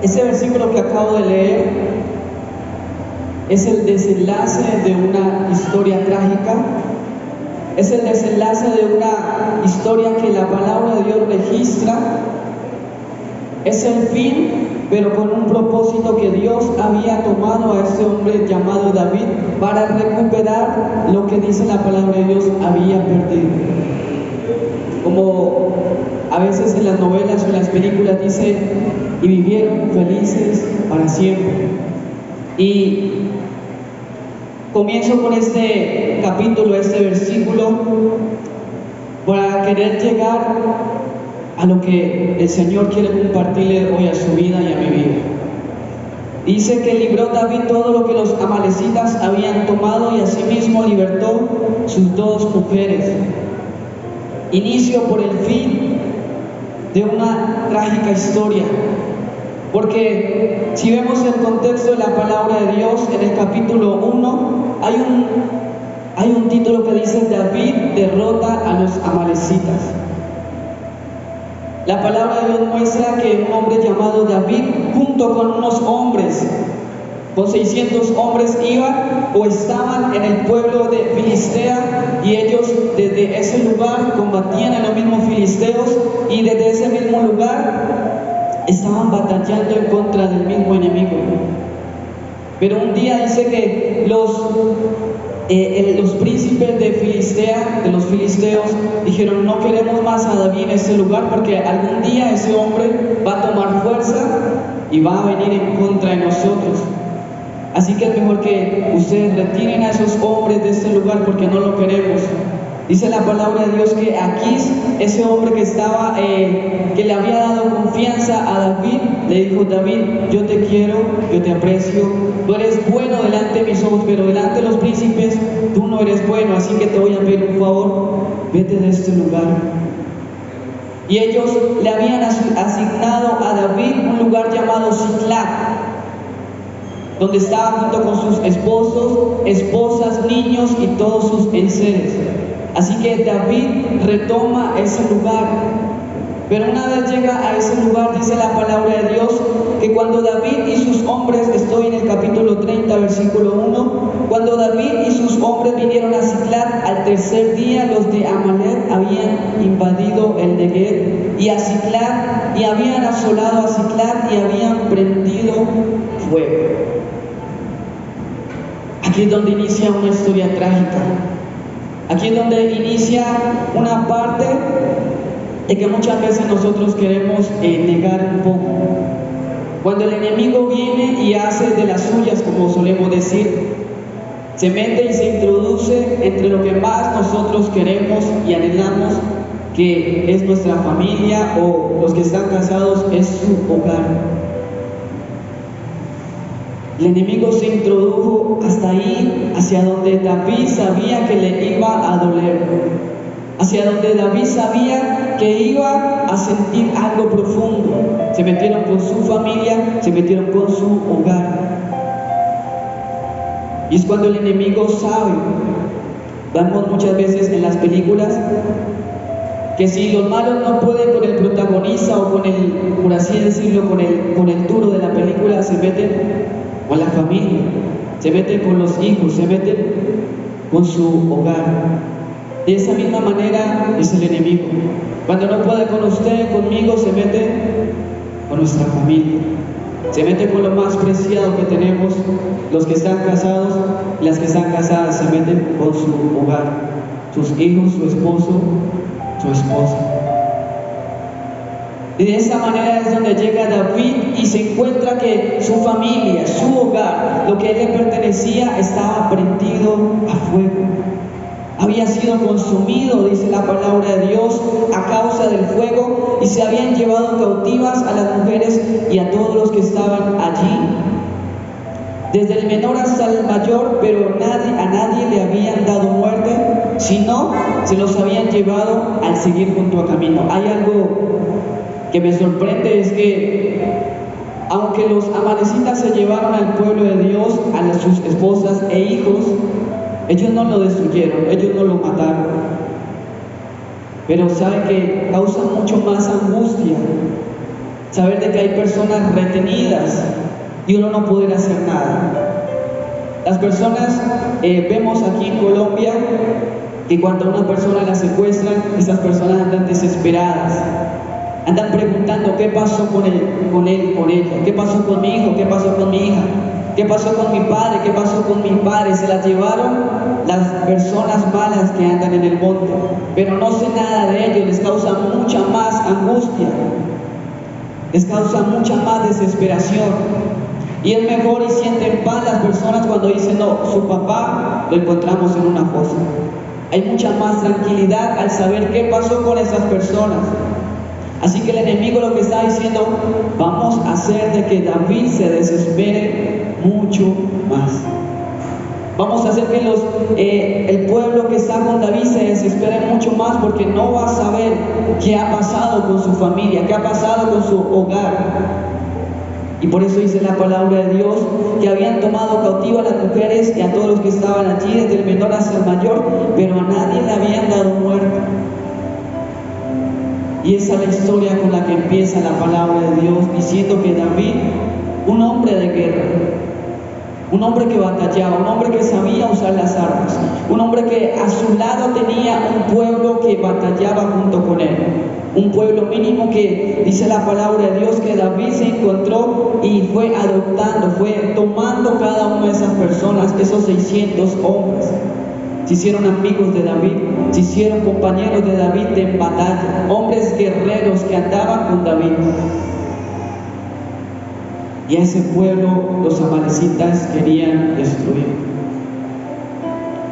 Ese versículo que acabo de leer es el desenlace de una historia trágica, es el desenlace de una historia que la palabra de Dios registra, es el fin, pero con un propósito que Dios había tomado a ese hombre llamado David para recuperar lo que dice la palabra de Dios había perdido. Como a veces en las novelas o en las películas dice, y vivieron felices para siempre. Y comienzo con este capítulo, este versículo, para querer llegar a lo que el Señor quiere compartirle hoy a su vida y a mi vida. Dice que libró David todo lo que los amalecitas habían tomado y asimismo libertó sus dos mujeres. Inicio por el fin de una trágica historia, porque si vemos el contexto de la palabra de Dios en el capítulo 1, hay un título que dice: David derrota a los amalecitas. La palabra de Dios muestra que un hombre llamado David, junto con unos hombres, con 600 hombres, iban o estaban en el pueblo de Filistea, y ellos desde ese lugar combatían a los mismos filisteos, y desde ese mismo lugar estaban batallando en contra del mismo enemigo. Pero un día dice que los príncipes de Filistea, de los filisteos, dijeron: no queremos más a David en ese lugar, porque algún día ese hombre va a tomar fuerza y va a venir en contra de nosotros. Así que es mejor que ustedes retiren a esos hombres de este lugar, porque no lo queremos. Dice la palabra de Dios que Aquís, ese hombre que le había dado confianza a David, le dijo: David, yo te quiero, yo te aprecio, tú eres bueno delante de mis ojos, pero delante de los príncipes tú no eres bueno, así que te voy a pedir un favor, vete de este lugar. Y ellos le habían asignado a David un lugar llamado Siclag, donde estaba junto con sus esposos, esposas, niños y todos sus enseres. Así que David retoma ese lugar. Pero una vez llega a ese lugar, dice la palabra de Dios, que cuando David y sus hombres, estoy en el capítulo 30, versículo 1, cuando David y sus hombres vinieron a Siclag, al tercer día los de Amalec habían invadido el Neguev y a Siclag, y habían asolado a Siclag y habían prendido fuego. Aquí es donde inicia una historia trágica. Aquí es donde inicia una parte de que muchas veces nosotros queremos negar un poco. Cuando el enemigo viene y hace de las suyas, como solemos decir, se mete y se introduce entre lo que más nosotros queremos y anhelamos, que es nuestra familia, o los que están casados, es su hogar. El enemigo se introdujo hasta ahí, hacia donde David sabía que le iba a doler, hacia donde David sabía que iba a sentir algo profundo. Se metieron con su familia, se metieron con su hogar. Y es cuando el enemigo sabe, vemos muchas veces en las películas, que si los malos no pueden con el protagonista o con el, por así decirlo, con el duro de la película, se meten con la familia, se meten con los hijos, se meten con su hogar. De esa misma manera es el enemigo. Cuando no puede con usted, conmigo, se mete con nuestra familia, se mete con lo más preciado que tenemos. Los que están casados, las que están casadas, se meten con su hogar, sus hijos, su esposo, su esposa. Y de esa manera es donde llega David y se encuentra que su familia, su hogar, lo que a él le pertenecía, estaba prendido a fuego. Había sido consumido, dice la palabra de Dios, a causa del fuego, y se habían llevado cautivas a las mujeres y a todos los que estaban allí, desde el menor hasta el mayor, pero a nadie le habían dado muerte, sino se los habían llevado al seguir junto a camino. Hay algo que me sorprende, es que aunque los amalecitas se llevaron al pueblo de Dios, a sus esposas e hijos, ellos no lo destruyeron, ellos no lo mataron. Pero sabe que causa mucho más angustia saber de que hay personas retenidas y uno no poder hacer nada. Las personas, vemos aquí en Colombia que cuando a una persona la secuestran, esas personas andan desesperadas, andan preguntando qué pasó con él, con ella, qué pasó con mi hijo, qué pasó con mi hija, qué pasó con mi padre, qué pasó con mi padre. Se las llevaron las personas malas que andan en el monte, pero no sé nada de ellos. Les causa mucha más angustia, les causa mucha más desesperación. Y es mejor y sienten paz las personas cuando dicen, no, su papá lo encontramos en una fosa. Hay mucha más tranquilidad al saber qué pasó con esas personas. Así que el enemigo lo que está diciendo, vamos a hacer de que David se desespere mucho más. Vamos a hacer que el pueblo que está con David se desespere mucho más, porque no va a saber qué ha pasado con su familia, qué ha pasado con su hogar. Y por eso dice la palabra de Dios que habían tomado cautivo a las mujeres y a todos los que estaban allí, desde el menor hasta el mayor, pero a nadie le habían dado muerte. Y esa es la historia con la que empieza la palabra de Dios, diciendo que David, un hombre de guerra, un hombre que batallaba, un hombre que sabía usar las armas, un hombre que a su lado tenía un pueblo que batallaba junto con él, un pueblo mínimo que dice la palabra de Dios que David se encontró y fue adoptando, fue tomando cada una de esas personas, esos 600 hombres. Se hicieron amigos de David, se hicieron compañeros de David en batalla, hombres guerreros que andaban con David. Y a ese pueblo los amalecitas querían destruir.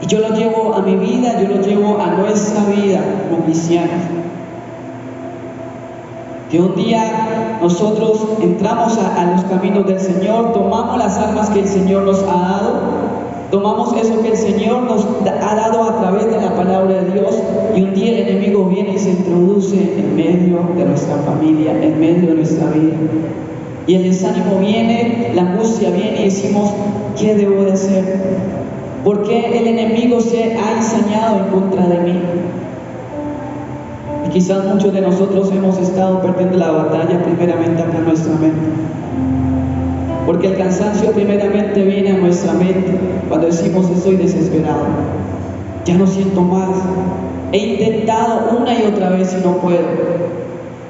Y yo lo llevo a mi vida, yo lo llevo a nuestra vida como cristianos. Que un día nosotros entramos a los caminos del Señor, tomamos las armas que el Señor nos ha dado, tomamos eso que el Señor nos ha dado a través de la palabra de Dios, y un día el enemigo viene y se introduce en medio de nuestra familia, en medio de nuestra vida. Y el desánimo viene, la angustia viene y decimos, ¿qué debo de hacer? ¿Por qué el enemigo se ha ensañado en contra de mí? Y quizás muchos de nosotros hemos estado perdiendo la batalla primeramente acá en nuestra mente. Porque el cansancio primeramente viene a nuestra mente cuando decimos estoy desesperado, ya no siento más, he intentado una y otra vez y no puedo,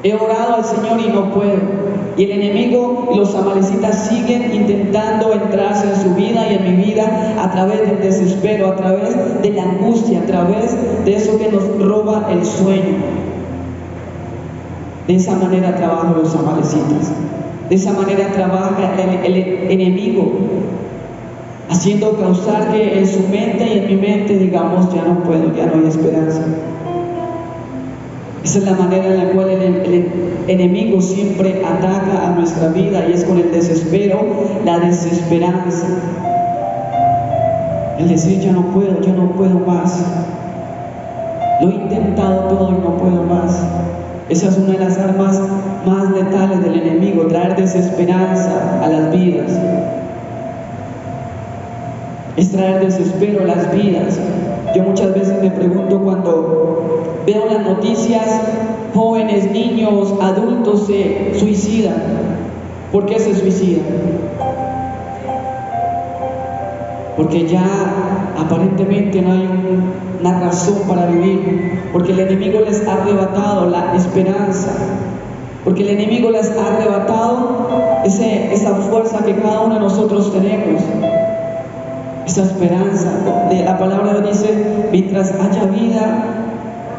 he orado al Señor y no puedo. Y el enemigo y los amalecitas siguen intentando entrarse en su vida y en mi vida a través del desespero, a través de la angustia, a través de eso que nos roba el sueño. De esa manera trabajan los amalecitas. De esa manera trabaja el enemigo, haciendo causar que en su mente y en mi mente digamos, ya no puedo, ya no hay esperanza. Esa es la manera en la cual el enemigo siempre ataca a nuestra vida, y es con el desespero, la desesperanza. El decir, yo no puedo más. Lo he intentado todo y no puedo más. Esa es una de las armas más letales del enemigo, traer desesperanza a las vidas. Es traer desespero a las vidas. Yo muchas veces me pregunto cuando veo las noticias, jóvenes, niños, adultos se suicidan. ¿Por qué se suicidan? Porque ya aparentemente no hay una razón para vivir, porque el enemigo les ha arrebatado la esperanza, porque el enemigo les ha arrebatado esa fuerza que cada uno de nosotros tenemos, esa esperanza. La palabra dice, mientras haya vida,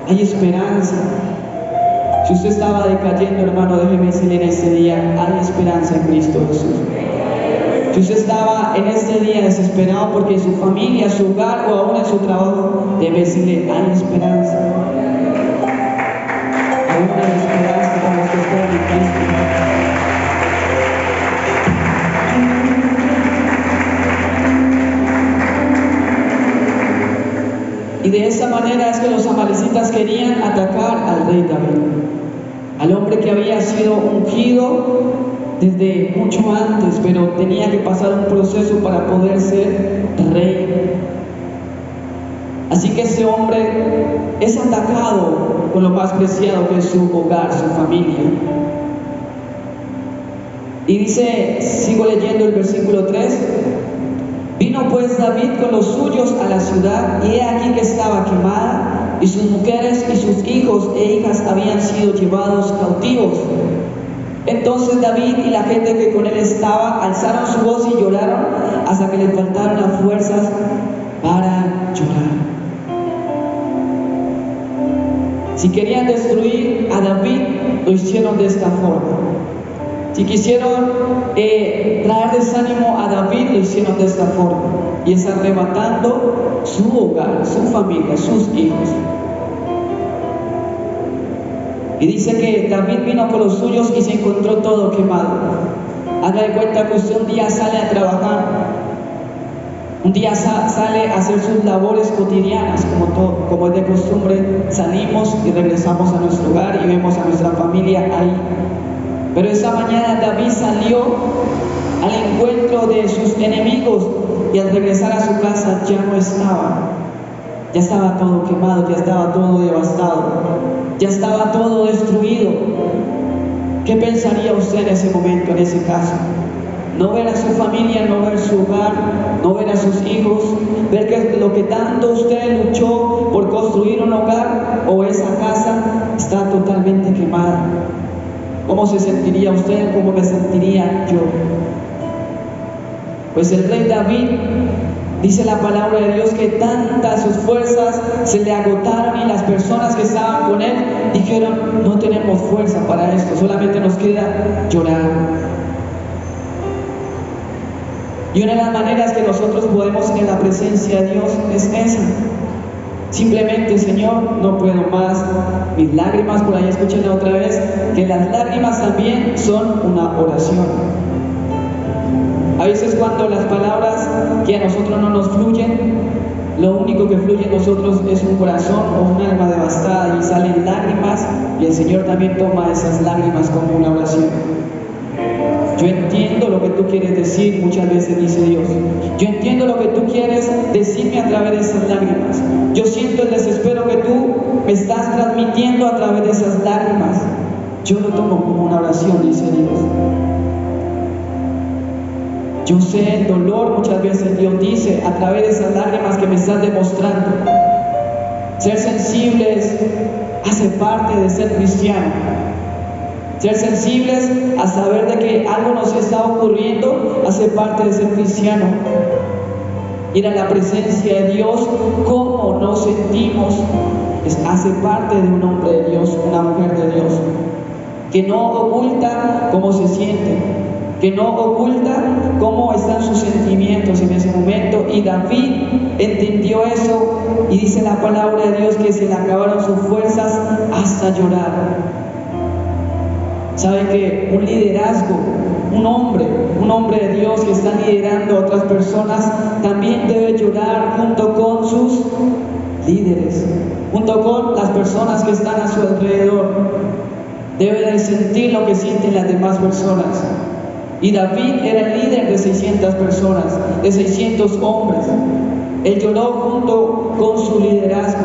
hay esperanza. Si usted estaba decayendo, hermano, déjeme decirle en este día, hay esperanza en Cristo Jesús. Si usted estaba en este día desesperado porque su familia, su hogar o aún en su trabajo, debe decirle, hay esperanza. Hay una esperanza para los que están en Cristo. Y de esa manera es que los amalecitas querían atacar al rey David, al hombre que había sido ungido desde mucho antes, pero tenía que pasar un proceso para poder ser rey. Así que ese hombre es atacado con lo más preciado que es su hogar, su familia. Y dice, sigo leyendo el versículo 3, vino pues David con los suyos a la ciudad, y he aquí que estaba quemada, y sus mujeres y sus hijos e hijas habían sido llevados cautivos. Entonces David y la gente que con él estaba alzaron su voz y lloraron hasta que les faltaron las fuerzas para llorar. Si querían destruir a David, lo hicieron de esta forma. Si quisieron traer desánimo a David, lo hicieron de esta forma. Y es arrebatando su hogar, su familia, sus hijos. Y dice que David vino con los suyos y se encontró todo quemado. Haga de cuenta que usted un día sale a trabajar, un día sale a hacer sus labores cotidianas, como es de costumbre, salimos y regresamos a nuestro hogar y vemos a nuestra familia ahí. Pero esa mañana David salió al encuentro de sus enemigos y al regresar a su casa ya no estaba. Ya estaba todo quemado, ya estaba todo devastado, ya estaba todo destruido. ¿Qué pensaría usted en ese momento, en ese caso? No ver a su familia, no ver su hogar, no ver a sus hijos, ver que lo que tanto usted luchó por construir un hogar o esa casa está totalmente quemada. ¿Cómo se sentiría usted? ¿Cómo me sentiría yo? Pues el rey David, dice la palabra de Dios, que tantas sus fuerzas se le agotaron y las personas que estaban con él dijeron, no tenemos fuerza para esto, solamente nos queda llorar. Y una de las maneras que nosotros podemos ir en la presencia de Dios es esa. Simplemente, Señor, no puedo más, mis lágrimas, por ahí escúchenla otra vez, que las lágrimas también son una oración. A veces cuando las palabras que a nosotros no nos fluyen, lo único que fluye en nosotros es un corazón o un alma devastada y salen lágrimas y el Señor también toma esas lágrimas como una oración. Yo entiendo lo que tú quieres decir, muchas veces dice Dios. Yo entiendo lo que tú quieres decirme a través de esas lágrimas. Yo siento el desespero que tú me estás transmitiendo a través de esas lágrimas. Yo lo tomo como una oración, dice Dios. Yo sé el dolor, muchas veces Dios dice, a través de esas lágrimas que me estás demostrando. Ser sensibles hace parte de ser cristiano. Ser sensibles a saber de que algo nos está ocurriendo hace parte de ser cristiano. Ir a la presencia de Dios, cómo nos sentimos, hace parte de un hombre de Dios, una mujer de Dios, que no oculta cómo se siente, que no oculta cómo están sus sentimientos en ese momento. Y David entendió eso y dice la palabra de Dios que se le acabaron sus fuerzas hasta llorar. ¿Sabe que un liderazgo, un hombre de Dios que está liderando a otras personas, también debe llorar junto con sus líderes, junto con las personas que están a su alrededor? Debe de sentir lo que sienten las demás personas. Y David era el líder de 600 personas, de 600 hombres. Él lloró junto con su liderazgo.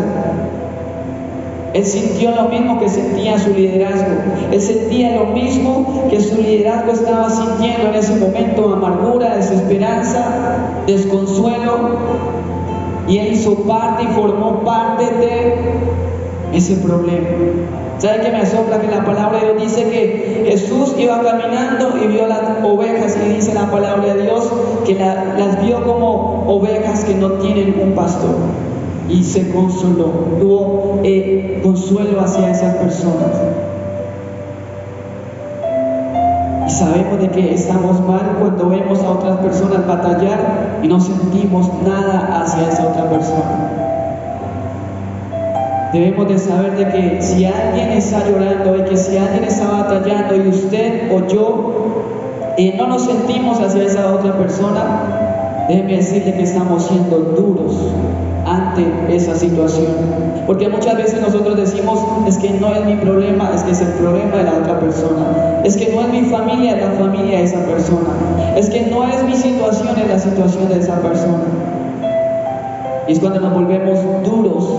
Él sintió lo mismo que sentía su liderazgo. Él sentía lo mismo que su liderazgo estaba sintiendo en ese momento: amargura, desesperanza, desconsuelo. Y él hizo parte y formó parte de ese problema. ¿Sabe qué me asombra? Que la palabra de Dios dice que Jesús iba caminando y vio las ovejas, y dice la palabra de Dios que las vio como ovejas que no tienen un pastor. Y se consoló, tuvo consuelo hacia esas personas. Y sabemos de que estamos mal cuando vemos a otras personas batallar y no sentimos nada hacia esa otra persona. Debemos de saber de que si alguien está llorando y que si alguien está batallando y usted o yo no nos sentimos hacia esa otra persona, déjeme decirle que estamos siendo duros ante esa situación. Porque muchas veces nosotros decimos: es que no es mi problema, es que es el problema de la otra persona. Es que no es mi familia, es la familia de esa persona. Es que no es mi situación, es la situación de esa persona. Y es cuando nos volvemos duros.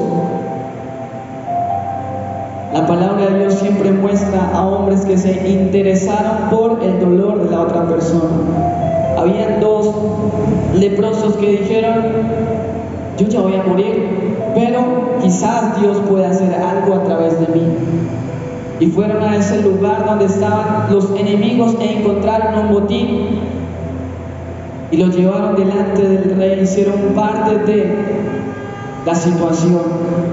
La palabra de Dios siempre muestra a hombres que se interesaron por el dolor de la otra persona. Habían dos leprosos que dijeron: yo ya voy a morir, pero quizás Dios pueda hacer algo a través de mí. Y fueron a ese lugar donde estaban los enemigos e encontraron un botín y lo llevaron delante del rey, hicieron parte de la situación.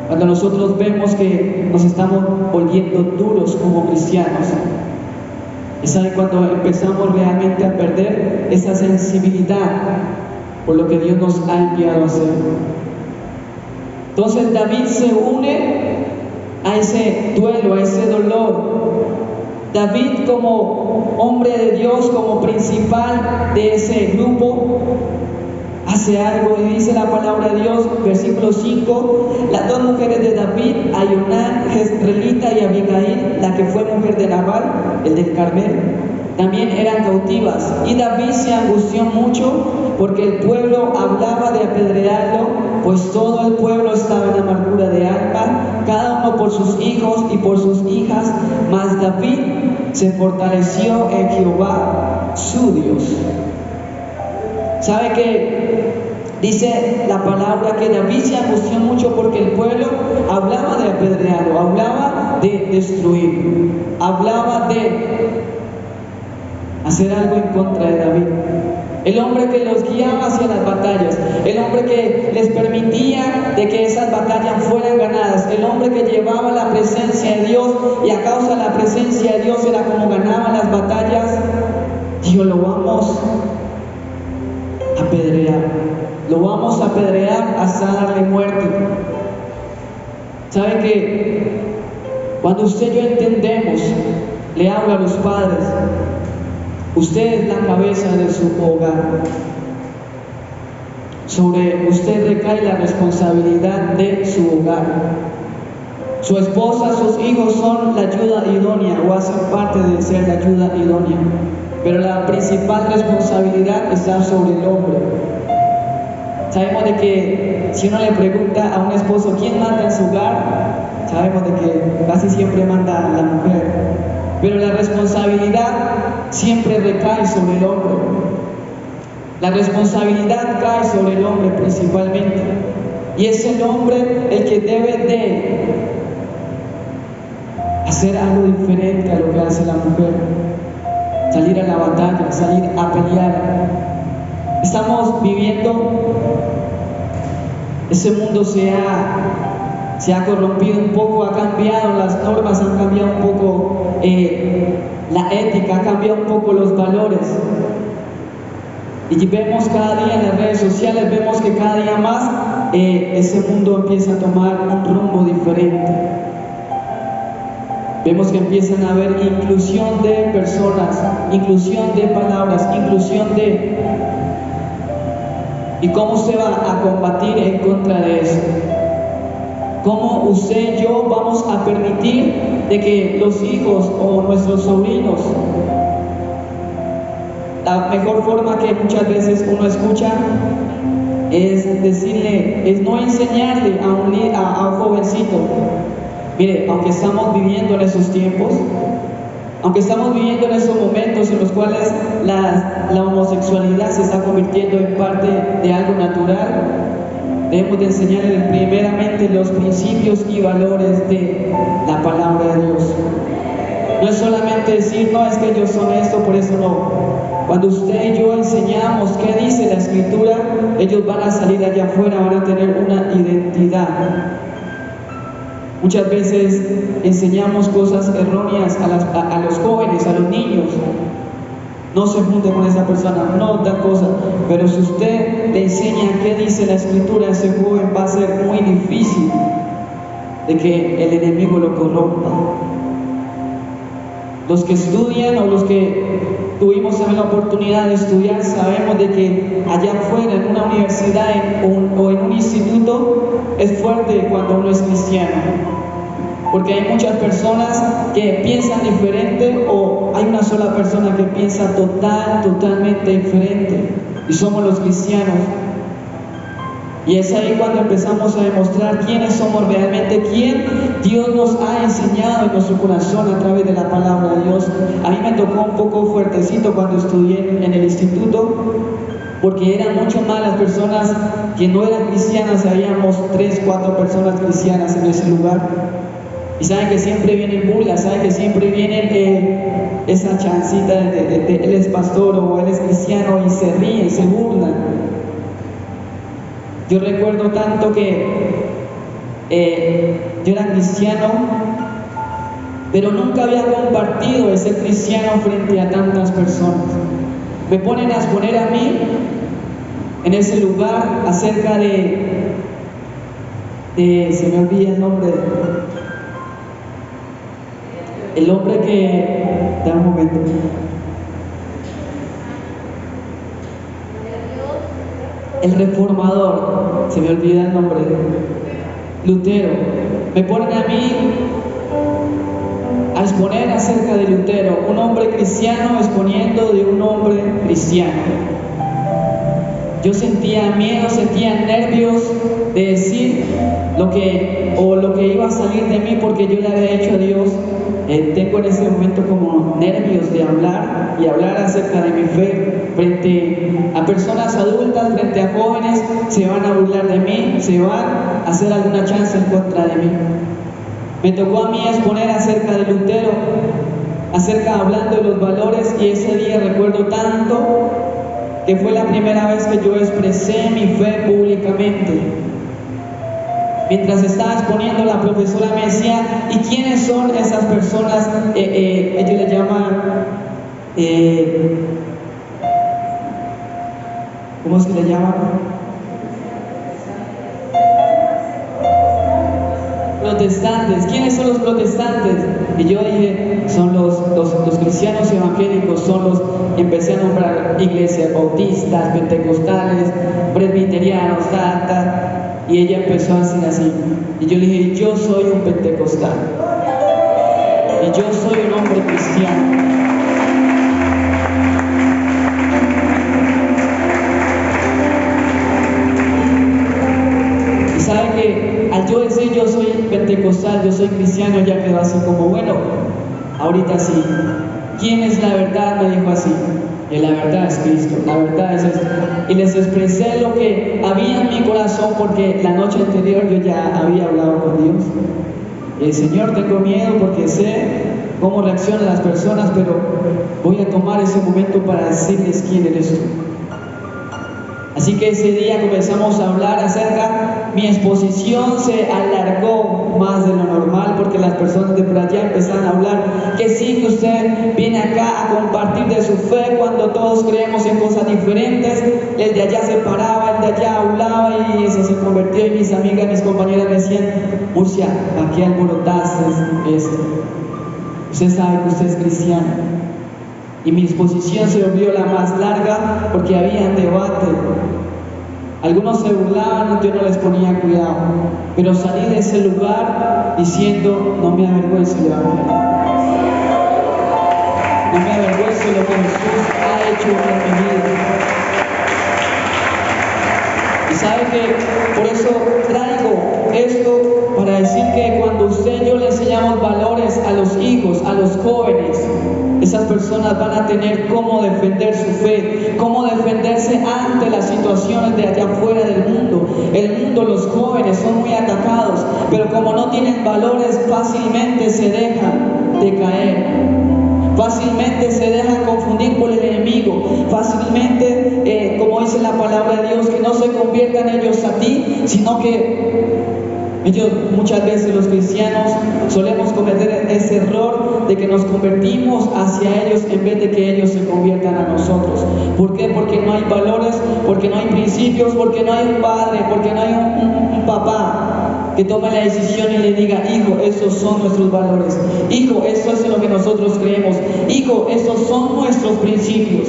Cuando nosotros vemos que nos estamos volviendo duros como cristianos, es ahí cuando empezamos realmente a perder esa sensibilidad por lo que Dios nos ha enviado a hacer. Entonces David se une a ese duelo, a ese dolor. David, como hombre de Dios, como principal de ese grupo, hace algo y dice la palabra de Dios, versículo 5: las dos mujeres de David, Ayonán, Jezreelita, y Abigail, la que fue mujer de Nabal, el del Carmel, también eran cautivas. Y David se angustió mucho porque el pueblo hablaba de apedrearlo, pues todo el pueblo estaba en amargura de alma, cada uno por sus hijos y por sus hijas. Mas David se fortaleció en Jehová su Dios. ¿Sabe qué? Dice la palabra que David se angustió mucho porque el pueblo hablaba de apedrearlo, hablaba de destruir, hablaba de hacer algo en contra de David. El hombre que los guiaba hacia las batallas, el hombre que les permitía de que esas batallas fueran ganadas, el hombre que llevaba la presencia de Dios, y a causa de la presencia de Dios era como ganaban las batallas. Dios, lo vamos a apedrear, lo vamos a apedrear hasta darle muerte. ¿Sabe que cuando usted y yo entendemos, le hablo a los padres, usted es la cabeza de su hogar, sobre usted recae la responsabilidad de su hogar. Su esposa, sus hijos son la ayuda idónea o hacen parte de ser la ayuda idónea, pero la principal responsabilidad está sobre el hombre. Sabemos de que si uno le pregunta a un esposo quién manda en su hogar, sabemos de que casi siempre manda la mujer, pero la responsabilidad siempre recae sobre el hombre. La responsabilidad cae sobre el hombre principalmente, y es el hombre el que debe de hacer algo diferente a lo que hace la mujer. Salir a la batalla, salir a pelear. Estamos viviendo, ese mundo se ha corrompido un poco, ha cambiado las normas, han cambiado un poco la ética, ha cambiado un poco los valores. Y vemos cada día en las redes sociales, vemos que cada día más ese mundo empieza a tomar un rumbo diferente. Vemos que empiezan a haber inclusión de personas, inclusión de palabras, inclusión de... ¿Y cómo usted va a combatir en contra de eso? ¿Cómo usted y yo vamos a permitir de que los hijos o nuestros sobrinos, la mejor forma que muchas veces uno escucha es decirle, es no enseñarle a un jovencito? Mire, aunque estamos viviendo en esos tiempos, aunque estamos viviendo en esos momentos en los cuales la homosexualidad se está convirtiendo en parte de algo natural, debemos de enseñarle primeramente los principios y valores de la palabra de Dios. No es solamente decir, no, es que ellos son esto, por eso no. Cuando usted y yo enseñamos qué dice la Escritura, ellos van a salir allá afuera, van a tener una identidad. Muchas veces enseñamos cosas erróneas a los jóvenes, a los niños. No se junte con esa persona, no da cosas. Pero si usted le enseña qué dice la Escritura, ese joven va a ser muy difícil de que el enemigo lo corrompa. Los que estudian o los que tuvimos la oportunidad de estudiar, sabemos de que allá afuera, en una universidad o en un instituto, es fuerte cuando uno es cristiano. Porque hay muchas personas que piensan diferente, o hay una sola persona que piensa totalmente diferente, y somos los cristianos. Y es ahí cuando empezamos a demostrar quiénes somos realmente, quién Dios nos ha enseñado en nuestro corazón a través de la palabra de Dios. A mí me tocó un poco fuertecito cuando estudié en el instituto, porque eran mucho más las personas que no eran cristianas. Habíamos 3, 4 personas cristianas en ese lugar. Y saben que siempre vienen burlas, saben que siempre vienen esa chancita de él es pastor o él es cristiano, y se ríen, se burlan. Yo recuerdo tanto que yo era cristiano, pero nunca había compartido ese cristiano frente a tantas personas. Me ponen a exponer a mí en ese lugar acerca de se me olvida el nombre, el hombre que, da un momento, el reformador, se me olvida el nombre, Lutero. Me ponen a mí a exponer acerca de Lutero, un hombre cristiano exponiendo de un hombre cristiano. Yo sentía miedo, sentía nervios de decir lo que iba a salir de mí, porque yo le había dicho a Dios, tengo en ese momento como nervios de hablar y hablar acerca de mi fe frente a personas adultas, frente a jóvenes. Se van a burlar de mí, se van a hacer alguna chance en contra de mí. Me tocó a mí exponer acerca de Lutero, hablando de los valores, y ese día recuerdo tanto que fue la primera vez que yo expresé mi fe públicamente. Mientras estaba exponiendo, la profesora me decía, ¿y quiénes son esas personas? Ellos le llaman, ¿cómo es que le llaman? Protestantes. ¿Quiénes son los protestantes? Y yo dije, son los cristianos evangélicos, son los, empecé a nombrar iglesias bautistas, pentecostales, presbiterianos, y ella empezó a decir así, y yo le dije, yo soy un pentecostal, y yo soy un hombre cristiano. Y sabe que al yo decir yo soy pentecostal, yo soy cristiano, ya quedó así como, bueno, ahorita sí, ¿quién es la verdad? Me dijo así. Y la verdad es Cristo, la verdad es esto. Y les expresé lo que había en mi corazón, porque la noche anterior yo ya había hablado con Dios. Y el Señor, tengo miedo porque sé cómo reaccionan las personas, pero voy a tomar ese momento para decirles quién eres tú. Así que ese día comenzamos a hablar acerca, mi exposición se alargó más de lo normal, porque las personas de por allá empezaron a hablar que sí, que usted viene acá a compartir de su fe cuando todos creemos en cosas diferentes. El de allá se paraba, el de allá hablaba, y eso se convirtió, y mis amigas, mis compañeras me decían, Murcia, ¿para qué alborotaste esto? Usted sabe que usted es cristiano. Y mi exposición se volvió la más larga porque había debate. Algunos se burlaban, yo no les ponía cuidado, pero salí de ese lugar diciendo, no me avergüenzo del Evangelio, no me avergüenzo de lo que Jesús ha hecho en mi vida. Y sabe que por eso traigo esto, para decir que cuando usted y yo le enseñamos valores a los hijos, a los jóvenes, esas personas van a tener cómo defender su fe, cómo defenderse ante las situaciones de allá afuera del mundo. El mundo, los jóvenes son muy atacados, pero como no tienen valores, fácilmente se dejan de caer, fácilmente se dejan confundir por el enemigo, fácilmente, como dice la palabra de Dios, que no se conviertan ellos a ti, sino que ellos, muchas veces los cristianos solemos cometer ese error de que nos convertimos hacia ellos en vez de que ellos se conviertan a nosotros. ¿Por qué? Porque no hay valores, porque no hay principios, porque no hay un padre, porque no hay un papá que tome la decisión y le diga, hijo, esos son nuestros valores, hijo, eso es lo que nosotros creemos, hijo, esos son nuestros principios.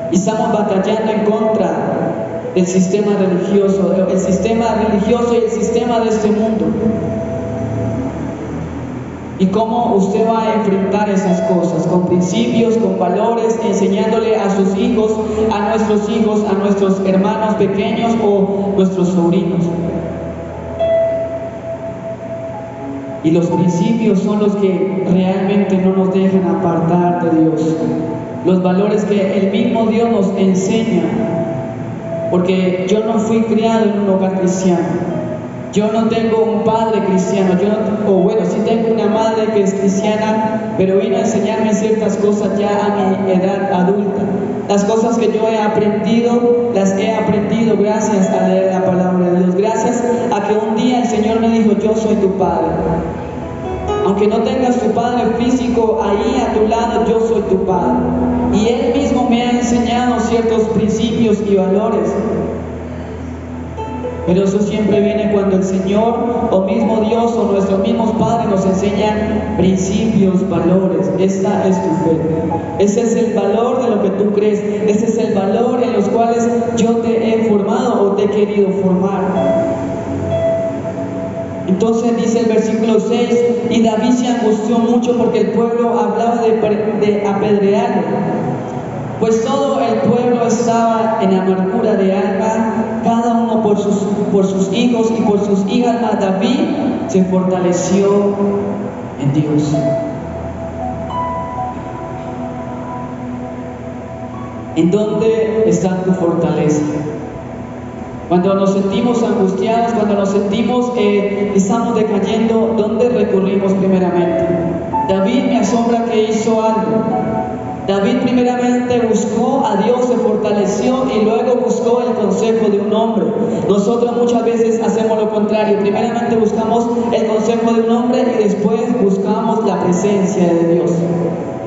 Y estamos batallando en contra del sistema religioso, y el sistema de este mundo. y cómo usted va a enfrentar esas cosas, con principios, con valores, enseñándole a sus hijos, a nuestros hermanos pequeños o nuestros sobrinos. Y los principios son los que realmente no nos dejan apartar de Dios. Los valores que el mismo Dios nos enseña. Porque yo no fui criado en un hogar cristiano. Yo no tengo un padre cristiano, sí tengo una madre que es cristiana, pero vino a enseñarme ciertas cosas ya a mi edad adulta. Las cosas que yo he aprendido, las he aprendido gracias a leer la palabra de Dios, gracias a que un día el Señor me dijo, yo soy tu padre. Aunque no tengas tu padre físico ahí a tu lado, yo soy tu padre. Y Él mismo me ha enseñado ciertos principios y valores. Pero eso siempre viene cuando el Señor o mismo Dios o nuestros mismos padres nos enseñan principios, valores. Esta es tu fe. Ese es el valor de lo que tú crees. Ese es el valor en los cuales yo te he formado o te he querido formar. Entonces dice el versículo 6, y David se angustió mucho porque el pueblo hablaba de apedrearlo. Pues todo el pueblo estaba en amargura de alma, cada uno por sus hijos y por sus hijas, mas David se fortaleció en Dios. ¿En dónde está tu fortaleza? Cuando nos sentimos angustiados, cuando nos sentimos estamos decayendo, ¿dónde recurrimos primeramente? David me asombra que hizo algo. David primeramente buscó a Dios, se fortaleció y luego buscó el consejo de un hombre. Nosotros muchas veces hacemos lo contrario. Primeramente buscamos el consejo de un hombre y después buscamos la presencia de Dios.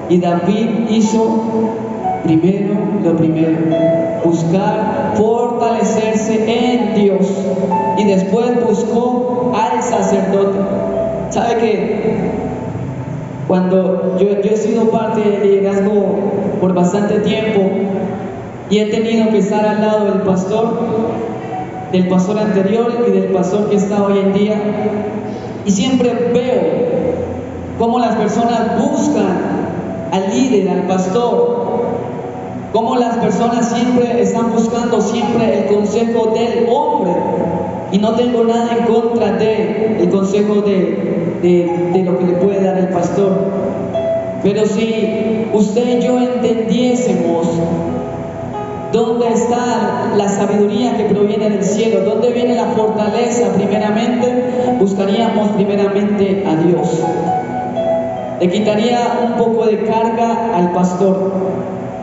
Y David hizo lo primero, buscar fortalecerse en Dios. Y después buscó al sacerdote. ¿Sabe qué? Cuando yo he sido parte del liderazgo por bastante tiempo y he tenido que estar al lado del pastor anterior y del pastor que está hoy en día, y siempre veo cómo las personas buscan al líder, al pastor, cómo las personas siempre están buscando el consejo del hombre, y no tengo nada en contra del consejo de lo que le puede dar el pastor. Pero si usted y yo entendiésemos dónde está la sabiduría que proviene del cielo, dónde viene la fortaleza primeramente, buscaríamos primeramente a Dios. Le quitaría un poco de carga al pastor.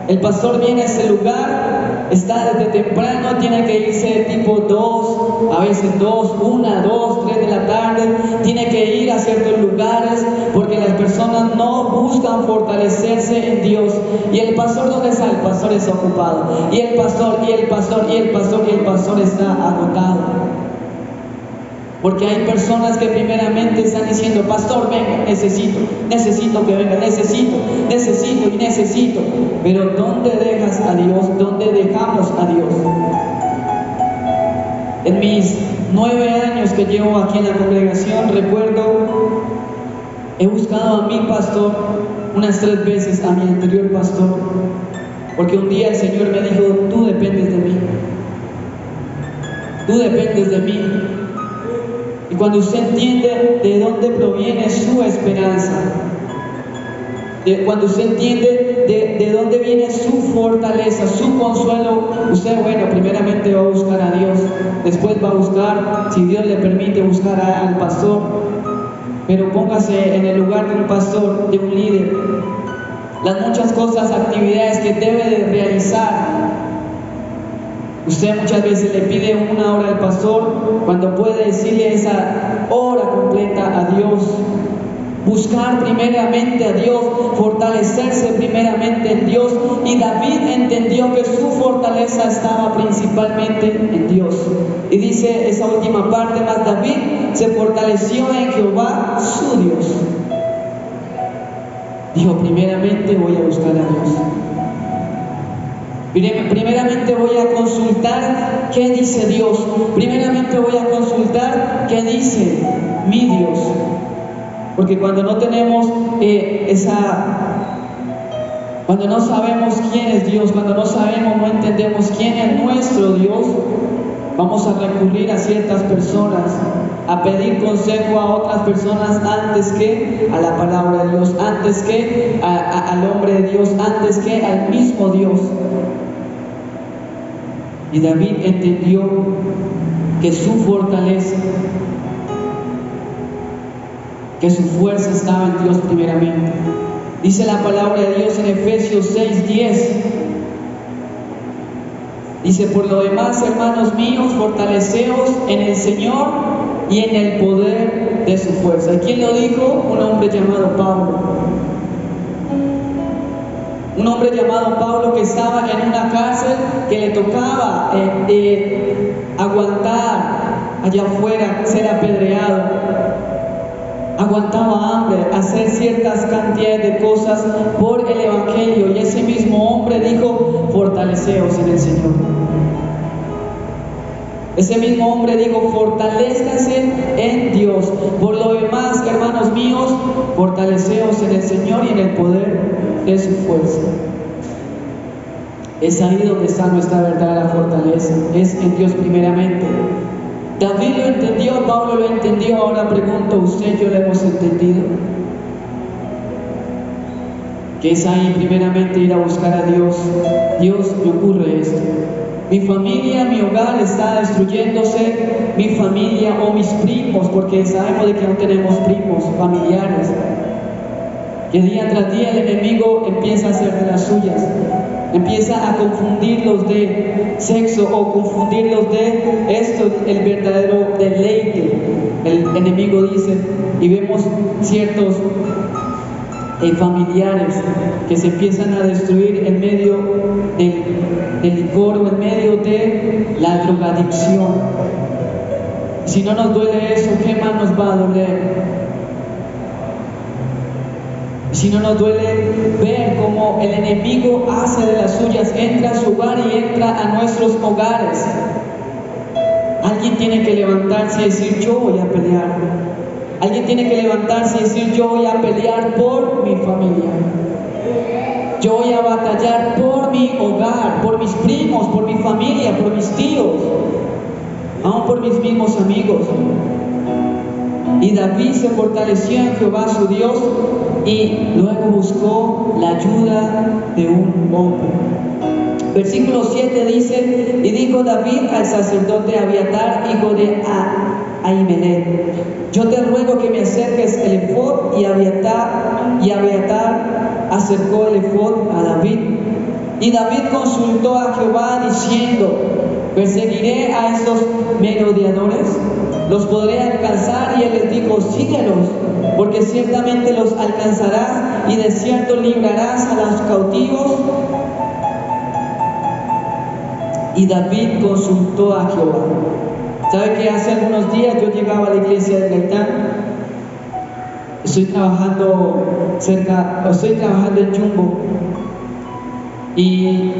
El pastor viene a ese lugar, está desde temprano, tiene que irse tipo 2, a veces 2, 1, 2, 3 de la tarde, tiene que ir a ciertos lugares porque las personas no buscan fortalecerse en Dios. Y el pastor, ¿dónde está? El pastor está ocupado. Y el pastor está agotado. Porque hay personas que primeramente están diciendo, pastor, venga, necesito que venga, necesito. Pero ¿dónde dejas a Dios? ¿Dónde dejamos a Dios? En mis 9 años que llevo aquí en la congregación, recuerdo, he buscado a mi pastor unas 3 veces, a mi anterior pastor, porque un día el Señor me dijo, tú dependes de mí. Y cuando usted entiende de dónde proviene su esperanza, cuando usted entiende de dónde viene su fortaleza, su consuelo, usted, primeramente va a buscar a Dios, después va a buscar, si Dios le permite, buscar al pastor. Pero póngase en el lugar de un pastor, de un líder, las muchas cosas, actividades que debe de realizar. Usted muchas veces le pide 1 hora al pastor cuando puede decirle esa hora completa a Dios. Buscar primeramente a Dios, fortalecerse primeramente en Dios. Y David entendió que su fortaleza estaba principalmente en Dios. Y dice esa última parte, más David se fortaleció en Jehová su Dios. Dijo, primeramente voy a buscar a Dios. Primeramente voy a consultar qué dice Dios. Primeramente voy a consultar qué dice mi Dios. Porque cuando no tenemos cuando no sabemos quién es Dios, cuando no sabemos, no entendemos quién es nuestro Dios, vamos a recurrir a ciertas personas, a pedir consejo a otras personas antes que a la palabra de Dios, antes que al hombre de Dios, antes que al mismo Dios. Y David entendió que su fortaleza, que su fuerza estaba en Dios primeramente. Dice la palabra de Dios en Efesios 6:10. Dice: por lo demás, hermanos míos, fortaleceos en el Señor y en el poder de su fuerza. ¿Y quién lo dijo? Un hombre llamado Pablo. Un hombre llamado Pablo que estaba en una cárcel, que le tocaba aguantar allá afuera, ser apedreado, aguantaba hambre, hacer ciertas cantidades de cosas por el Evangelio. Y ese mismo hombre dijo: fortaleceos en el Señor. Ese mismo hombre dijo: fortalézcanse en Dios. Por lo demás, hermanos míos, fortaleceos en el Señor y en el poder de su fuerza. Es ahí donde está nuestra verdadera fortaleza, es en Dios primeramente. David lo entendió, Pablo lo entendió. Ahora pregunto, ¿usted y yo lo hemos entendido? Que es ahí primeramente ir a buscar a Dios. Dios, me ocurre esto. Mi familia, mi hogar está destruyéndose, mi familia o mis primos, porque sabemos de que no tenemos primos, familiares. Que día tras día el enemigo empieza a hacer de las suyas, empieza a confundirlos de sexo o confundirlos de esto, el verdadero deleite. El enemigo dice, y vemos ciertos familiares que se empiezan a destruir en medio del licor o en medio de la drogadicción. Si no nos duele eso, ¿qué más nos va a doler? Si no nos duele ver cómo el enemigo hace de las suyas, entra a su hogar y entra a nuestros hogares. Alguien tiene que levantarse y decir: yo voy a pelear. Alguien tiene que levantarse y decir: yo voy a pelear por mi familia. Yo voy a batallar por mi hogar, por mis primos, por mi familia, por mis tíos, aún por mis mismos amigos. Y David se fortaleció en Jehová su Dios y luego buscó la ayuda de un hombre. Versículo 7 dice: y dijo David al sacerdote Abiatar, hijo de Ahimelech: yo te ruego que me acerques el efod. Y Abiatar acercó el efod a David. Y David consultó a Jehová diciendo: ¿perseguiré a estos merodeadores? ¿Los podré alcanzar? Y él les dijo: síguelos, porque ciertamente los alcanzarás, y de cierto librarás a los cautivos. Y David consultó a Jehová. ¿Sabe que hace algunos días yo llegaba a la iglesia de Gaitán? Estoy trabajando en Jumbo, y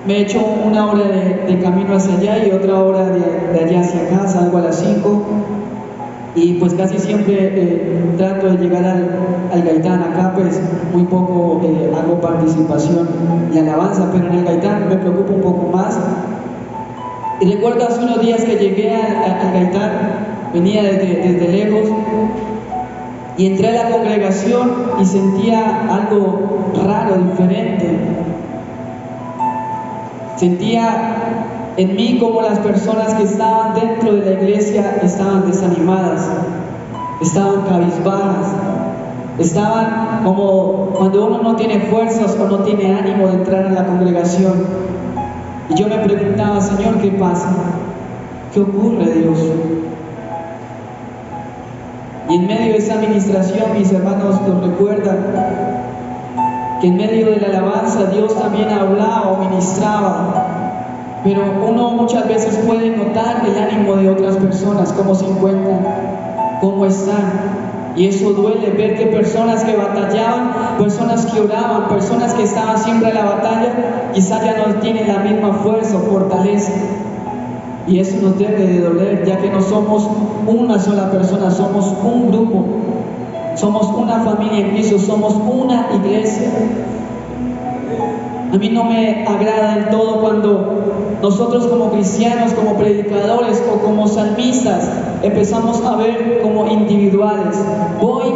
me he hecho una hora de camino hacia allá y otra hora de allá hacia acá. Salgo a las 5 y pues casi siempre trato de llegar al Gaitán. Acá pues muy poco hago participación y alabanza, pero en el Gaitán me preocupo un poco más. Y recuerdo hace unos días que llegué al Gaitán, venía desde lejos, y entré a la congregación y sentía algo raro, diferente. Sentía en mí como las personas que estaban dentro de la iglesia estaban desanimadas, estaban cabizbajas, estaban como cuando uno no tiene fuerzas o no tiene ánimo de entrar a la congregación. Y yo me preguntaba: Señor, ¿qué pasa? ¿Qué ocurre, Dios? Y en medio de esa administración, mis hermanos nos recuerdan que en medio de la alabanza Dios también hablaba o ministraba, pero uno muchas veces puede notar el ánimo de otras personas, cómo se encuentran, cómo están, y eso duele, ver que personas que batallaban, personas que oraban, personas que estaban siempre en la batalla, quizás ya no tienen la misma fuerza o fortaleza. Y eso nos debe de doler, ya que no somos una sola persona, somos un grupo, somos una familia en Cristo, somos una iglesia. A mí no me agrada del todo cuando nosotros como cristianos, como predicadores o como salmistas empezamos a ver como individuales. Voy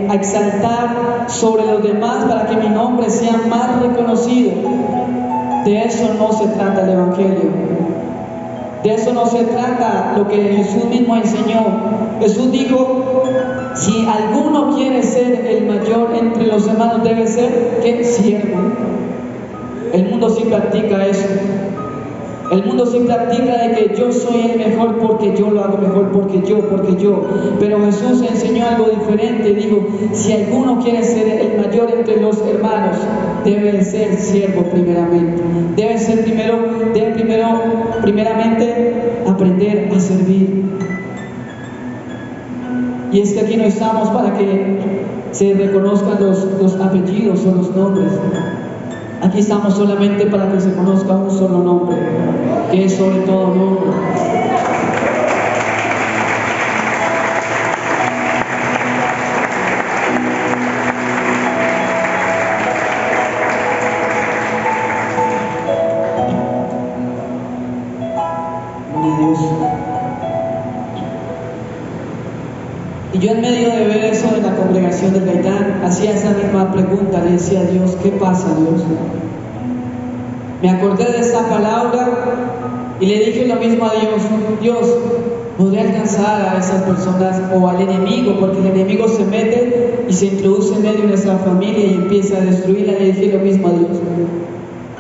a exaltar sobre los demás para que mi nombre sea más reconocido. De eso no se trata el Evangelio. De eso no se trata lo que Jesús mismo enseñó. Jesús dijo: si alguno quiere ser el mayor entre los hermanos, debe ser ¿qué? Siervo. El mundo sí practica eso. El mundo sí practica de que yo soy el mejor porque yo lo hago mejor, porque yo. Pero Jesús enseñó algo diferente. Dijo: si alguno quiere ser el mayor entre los hermanos, debe ser siervo primeramente. Debe primeramente aprender a servir. Y es que aquí no estamos para que se reconozcan los apellidos o los nombres. Aquí estamos solamente para que se conozca un solo nombre, que es sobre todo nombre. Y yo, en medio de ver eso en la congregación del Gaitán, hacía esa misma pregunta, le decía a Dios: ¿qué pasa, Dios? Me acordé de esa palabra y le dije lo mismo a Dios: Dios, ¿podré alcanzar a esas personas o al enemigo? Porque el enemigo se mete y se introduce en medio de nuestra familia y empieza a destruirla. Le dije lo mismo a Dios: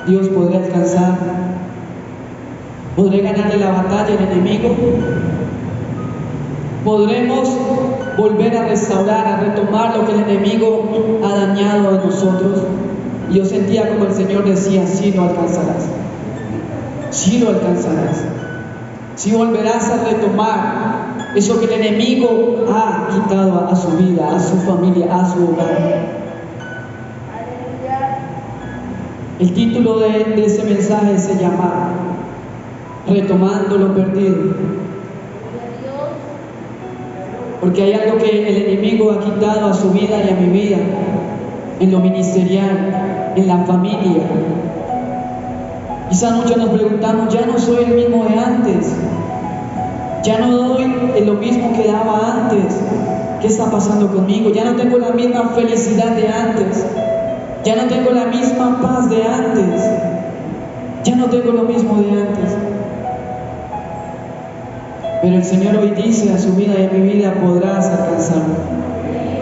Dios, ¿podré alcanzar? ¿Podré ganarle la batalla al enemigo? ¿Podremos volver a restaurar, a retomar lo que el enemigo ha dañado a nosotros? Y yo sentía como el Señor decía: sí lo alcanzarás, sí lo alcanzarás, sí volverás a retomar eso que el enemigo ha quitado a su vida, a su familia, a su hogar. El título de ese mensaje se llama Retomando lo perdido. Porque hay algo que el enemigo ha quitado a su vida y a mi vida, en lo ministerial, en la familia. Quizás muchos nos preguntamos: ya no soy el mismo de antes, ya no doy lo mismo que daba antes. ¿Qué está pasando conmigo? Ya no tengo la misma felicidad de antes, ya no tengo la misma paz de antes, ya no tengo lo mismo de antes. Pero el Señor hoy dice a su vida y a mi vida: podrás alcanzarlo,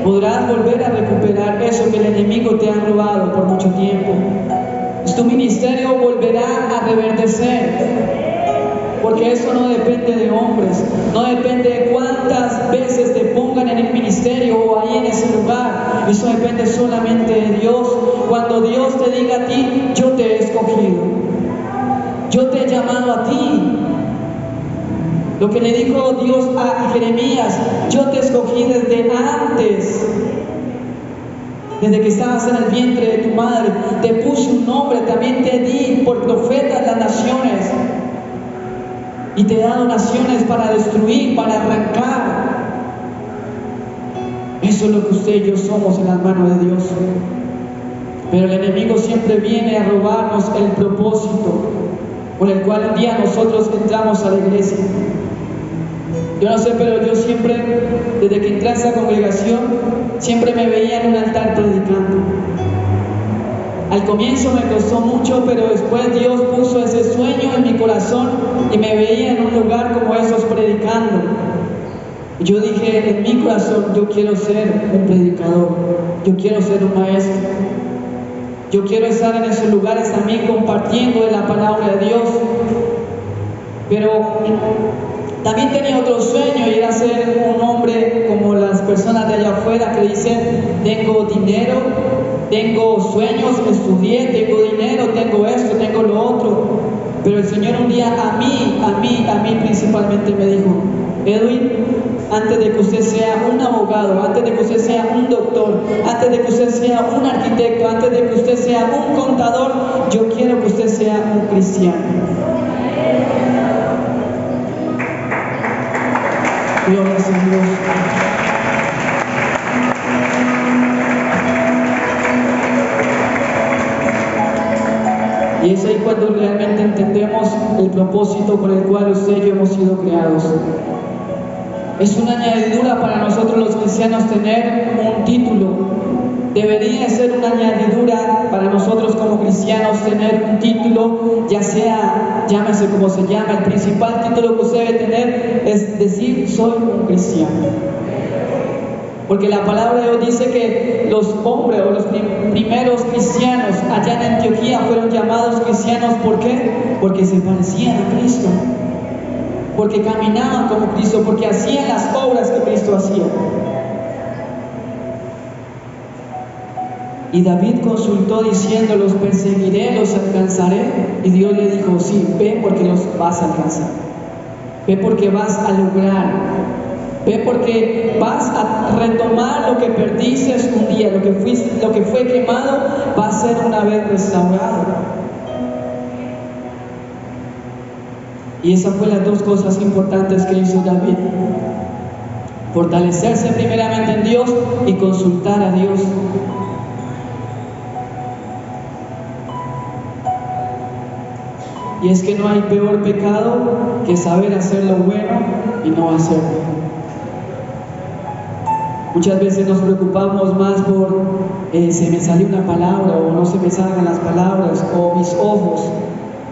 podrás volver a recuperar eso que el enemigo te ha robado por mucho tiempo. Tu ministerio volverá a reverdecer, porque eso no depende de hombres, no depende de cuántas veces te pongan en el ministerio o ahí en ese lugar. Eso depende solamente de Dios. Cuando Dios te diga a ti: yo te he escogido, yo te he llamado a ti. Lo que le dijo Dios a Jeremías: yo te escogí desde antes, desde que estabas en el vientre de tu madre, te puse un nombre, también te di por profeta a las naciones, y te he dado naciones para destruir, para arrancar. Eso es lo que usted y yo somos en las manos de Dios. Pero el enemigo siempre viene a robarnos el propósito por el cual un día nosotros entramos a la iglesia. Yo no sé, pero yo siempre, desde que entré a esa congregación, siempre me veía en un altar predicando. Al comienzo me costó mucho, pero después Dios puso ese sueño en mi corazón y me veía en un lugar como esos predicando. Y yo dije en mi corazón: yo quiero ser un predicador, yo quiero ser un maestro, yo quiero estar en esos lugares también compartiendo de la palabra de Dios. Pero también tenía otro sueño, y era ser un hombre como las personas de allá afuera que dicen: tengo dinero, tengo sueños, estudié, tengo dinero, tengo esto, tengo lo otro. Pero el Señor un día a mí principalmente me dijo: Edwin, antes de que usted sea un abogado, antes de que usted sea un doctor, antes de que usted sea un arquitecto, antes de que usted sea un contador, yo quiero que usted sea un cristiano. Gloria a Dios. Y es ahí cuando realmente entendemos el propósito con el cual usted y yo hemos sido creados. Es una añadidura para nosotros los cristianos tener un título. Debería ser una añadidura para nosotros como cristianos tener un título, ya sea, llámese como se llama, el principal título que usted debe tener es decir, soy un cristiano. Porque la palabra de Dios dice que los hombres o los primeros cristianos allá en Antioquía fueron llamados cristianos. ¿Por qué? Porque se parecían a Cristo, porque caminaban como Cristo, porque hacían las obras que Cristo hacía. Y David consultó diciendo, los perseguiré, los alcanzaré. Y Dios le dijo, sí, ve porque los vas a alcanzar. Ve porque vas a lograr. Ve porque vas a retomar lo que perdiste un día, lo que fue quemado va a ser una vez restaurado. Y esas fueron las dos cosas importantes que hizo David: fortalecerse primeramente en Dios y consultar a Dios. Y es que no hay peor pecado que saber hacer lo bueno y no hacerlo. Muchas veces nos preocupamos más por se me salió una palabra o no se me salgan las palabras, o mis ojos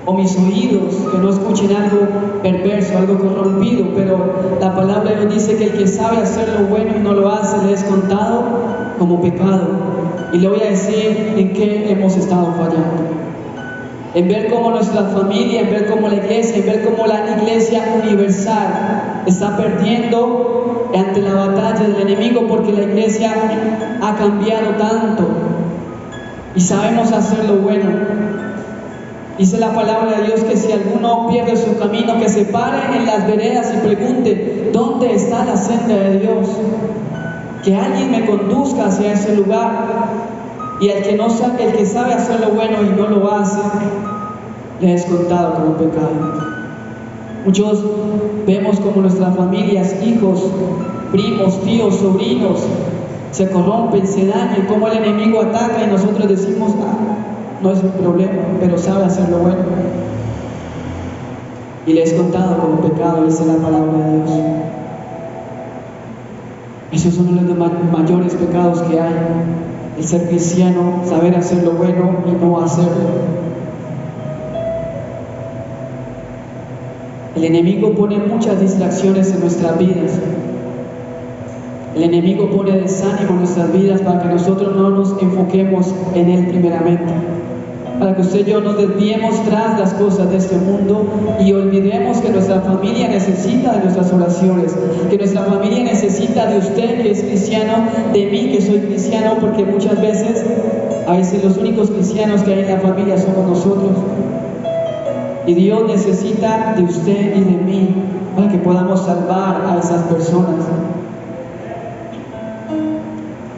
o mis oídos que no escuchen algo perverso, algo corrompido. Pero la palabra de Dios dice que el que sabe hacer lo bueno y no lo hace le es contado como pecado. Y le voy a decir en qué hemos estado fallando: en ver cómo nuestra familia, en ver cómo la iglesia, en ver cómo la iglesia universal está perdiendo ante la batalla del enemigo, porque la iglesia ha cambiado tanto y sabemos hacer lo bueno. Dice la palabra de Dios que si alguno pierde su camino, que se pare en las veredas y pregunte, ¿dónde está la senda de Dios? Que alguien me conduzca hacia ese lugar. Y el que sabe hacer lo bueno y no lo hace, le es contado como pecado. Muchos vemos como nuestras familias, hijos, primos, tíos, sobrinos, se corrompen, se dañan, como el enemigo ataca y nosotros decimos, no es un problema, pero sabe hacer lo bueno. Y le es contado como pecado, dice la palabra de Dios. Esos son uno de los mayores pecados que hay: el ser cristiano, saber hacer lo bueno y no hacerlo. El enemigo pone muchas distracciones en nuestras vidas. El enemigo pone desánimo en nuestras vidas para que nosotros no nos enfoquemos en él primeramente, para que usted y yo nos desviemos tras las cosas de este mundo y olvidemos que nuestra familia necesita de nuestras oraciones, que nuestra familia necesita de usted que es cristiano, de mí que soy cristiano, porque muchas veces, a veces los únicos cristianos que hay en la familia somos nosotros. Y Dios necesita de usted y de mí para que podamos salvar a esas personas.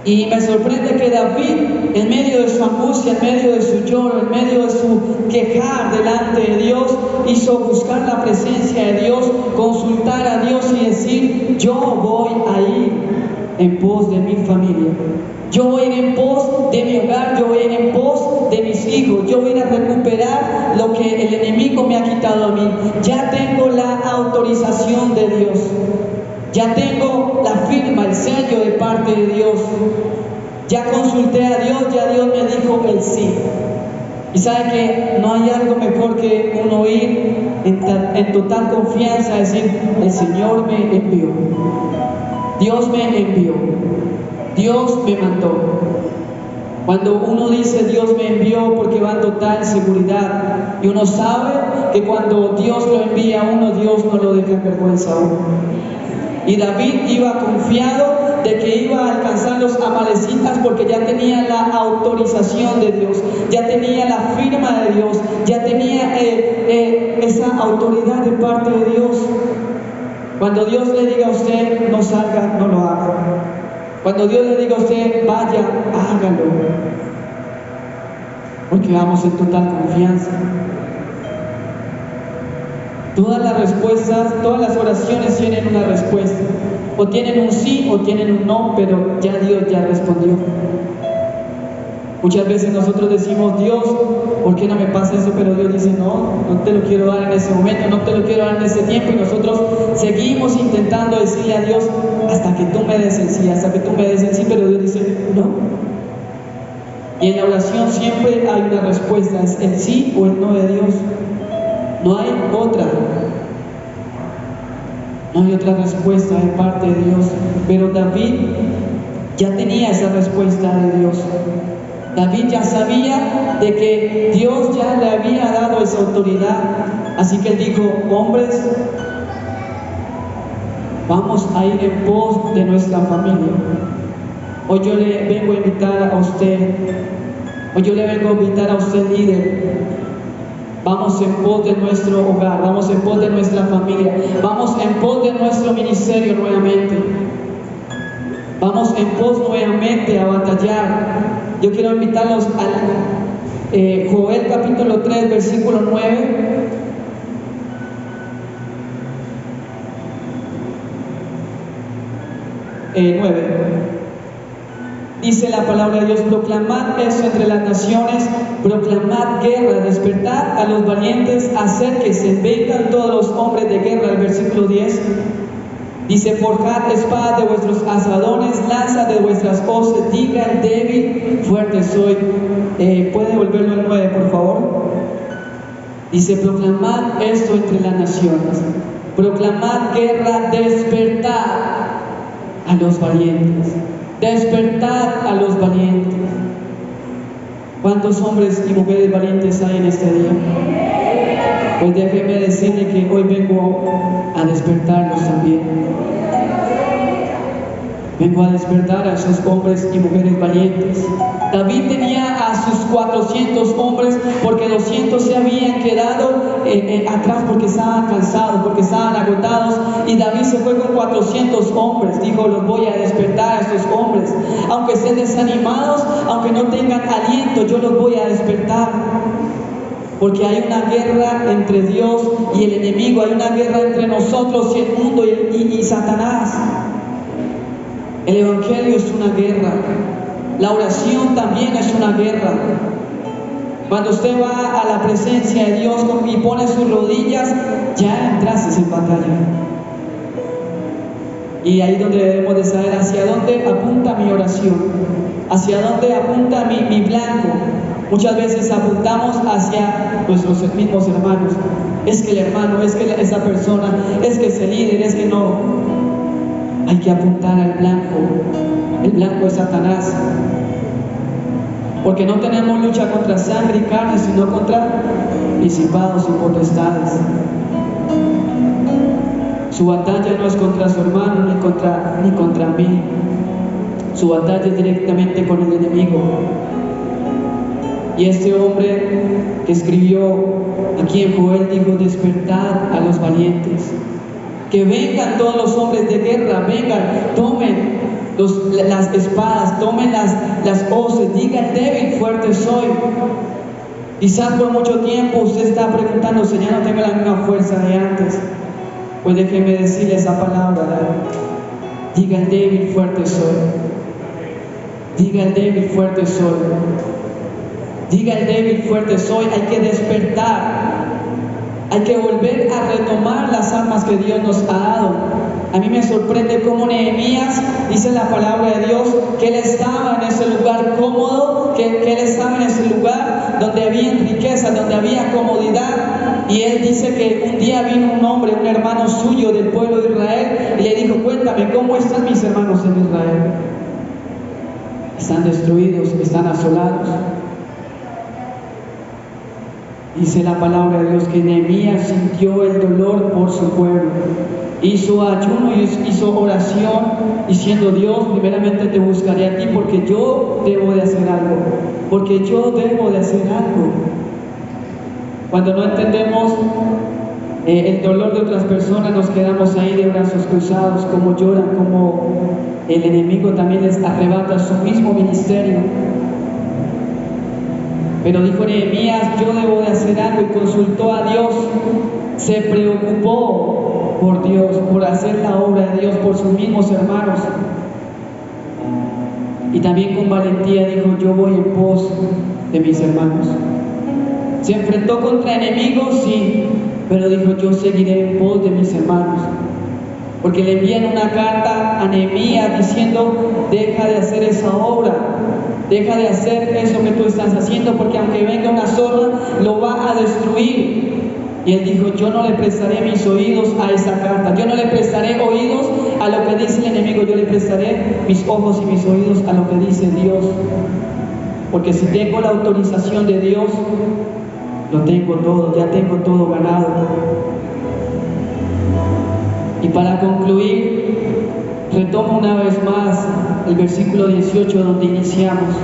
Y me sorprende que David, en medio de su angustia, en medio de su lloro, en medio de su quejar delante de Dios, hizo buscar la presencia de Dios, consultar a Dios y decir, yo voy a ir en pos de mi familia. Yo voy a ir en pos de mi hogar, yo voy a ir en pos de mis hijos, yo voy a ir a recuperar lo que el enemigo me ha quitado a mí. Ya tengo la autorización de Dios. Ya tengo la firma, el sello de parte de Dios. Ya consulté a Dios, ya Dios me dijo el sí. Y sabe que no hay algo mejor que uno ir en total confianza a decir, el Señor me envió. Dios me envió. Dios me mandó. Cuando uno dice Dios me envió, porque va en total seguridad. Y uno sabe que cuando Dios lo envía a uno, Dios no lo deja en vergüenza a uno. Y David iba confiado de que iba a alcanzar los amalecitas, porque ya tenía la autorización de Dios, ya tenía la firma de Dios, ya tenía esa autoridad de parte de Dios. Cuando Dios le diga a usted no salga, no lo haga. Cuando Dios le diga a usted vaya, hágalo, porque vamos en total confianza. Todas las respuestas, todas las oraciones tienen una respuesta. O tienen un sí o tienen un no, pero ya Dios ya respondió. Muchas veces nosotros decimos, Dios, ¿por qué no me pasa eso? Pero Dios dice, no te lo quiero dar en ese momento, no te lo quiero dar en ese tiempo. Y nosotros seguimos intentando decirle a Dios, hasta que tú me des el sí, hasta que tú me des el sí, pero Dios dice, no. Y en la oración siempre hay una respuesta, es el sí o el no de Dios. No hay otra. No hay otra respuesta de parte de Dios. Pero David ya tenía esa respuesta de Dios. David ya sabía de que Dios ya le había dado esa autoridad. Así que él dijo, hombres, vamos a ir en pos de nuestra familia. Hoy yo le vengo a invitar a usted, hoy yo le vengo a invitar a usted, líder. Vamos en pos de nuestro hogar, vamos en pos de nuestra familia, vamos en pos de nuestro ministerio nuevamente. Vamos en pos nuevamente a batallar. Yo quiero invitarlos a Joel capítulo 3, versículo 9. Dice la palabra de Dios, proclamad eso entre las naciones, proclamad guerra, despertad a los valientes, acérquense, vengan todos los hombres de guerra. El versículo 10 dice, forjad espadas de vuestros asadones, lanzas de vuestras hoces, diga el débil, fuerte soy. ¿Puede volverlo al 9, por favor? Dice, proclamad esto entre las naciones, proclamad guerra, despertad a los valientes. Despertad a los valientes. ¿Cuántos hombres y mujeres valientes hay en este día? Pues déjeme decirle que hoy vengo a despertarlos también. Vengo a despertar a esos hombres y mujeres valientes. David tenía a sus 400 hombres porque 200 se habían quedado atrás porque estaban cansados, porque estaban agotados, y David se fue con 400 hombres. Dijo, los voy a despertar a estos hombres, aunque estén desanimados, aunque no tengan aliento, yo los voy a despertar. Porque hay una guerra entre Dios y el enemigo, hay una guerra entre nosotros y el mundo y Satanás. El evangelio es una guerra. La oración también es una guerra. Cuando usted va a la presencia de Dios y pone sus rodillas, ya entraste en batalla. Y ahí es donde debemos de saber hacia dónde apunta mi oración, hacia dónde apunta mi blanco. Muchas veces apuntamos hacia nuestros mismos hermanos. Es que el hermano, es que esa persona, es que ese líder, es que no. Hay que apuntar al blanco. El blanco es Satanás. Porque no tenemos lucha contra sangre y carne, sino contra principados y potestades. Su batalla no es contra su hermano ni contra mí. Su batalla es directamente con el enemigo. Y este hombre que escribió aquí en Joel dijo, despertad a los valientes. Que vengan todos los hombres de guerra, vengan, tomen las espadas, tomen las hoces, digan débil, fuerte soy. Quizás por mucho tiempo usted está preguntando, Señor, no tengo la misma fuerza de antes. Pues déjeme decirle esa palabra, diga el débil, fuerte soy. Diga el débil, fuerte soy. Diga el débil, fuerte soy. Hay que despertar. Hay que volver a retomar las armas que Dios nos ha dado. A mí me sorprende cómo Nehemías, dice la palabra de Dios, que él estaba en ese lugar cómodo, que él estaba en ese lugar donde había riqueza, donde había comodidad. Y él dice que un día vino un hombre, un hermano suyo del pueblo de Israel, y le dijo, cuéntame, ¿cómo están mis hermanos en Israel? Están destruidos, están asolados. Dice la palabra de Dios que Nehemías sintió el dolor por su pueblo. Hizo ayuno y hizo oración diciendo, Dios, primeramente te buscaré a ti porque yo debo de hacer algo. Porque yo debo de hacer algo. Cuando no entendemos el dolor de otras personas, nos quedamos ahí de brazos cruzados, como lloran, como el enemigo también les arrebata su mismo ministerio. Pero dijo Nehemías, yo debo de hacer algo, y consultó a Dios. se preocupó por Dios, por hacer la obra de Dios, por sus mismos hermanos. Y también con valentía dijo: yo voy en pos de mis hermanos. Se enfrentó contra enemigos, sí, pero dijo: yo seguiré en pos de mis hermanos. Porque le envían una carta a Nehemías diciendo: deja de hacer esa obra, deja de hacer eso que tú estás haciendo, porque aunque venga una zorra, lo va a destruir. Y él dijo: yo no le prestaré mis oídos a esa carta, yo no le prestaré oídos a lo que dice el enemigo, yo le prestaré mis ojos y mis oídos a lo que dice Dios. Porque si tengo la autorización de Dios, lo tengo todo, ya tengo todo ganado. Y para concluir, retomo una vez más el versículo 18 donde iniciamos.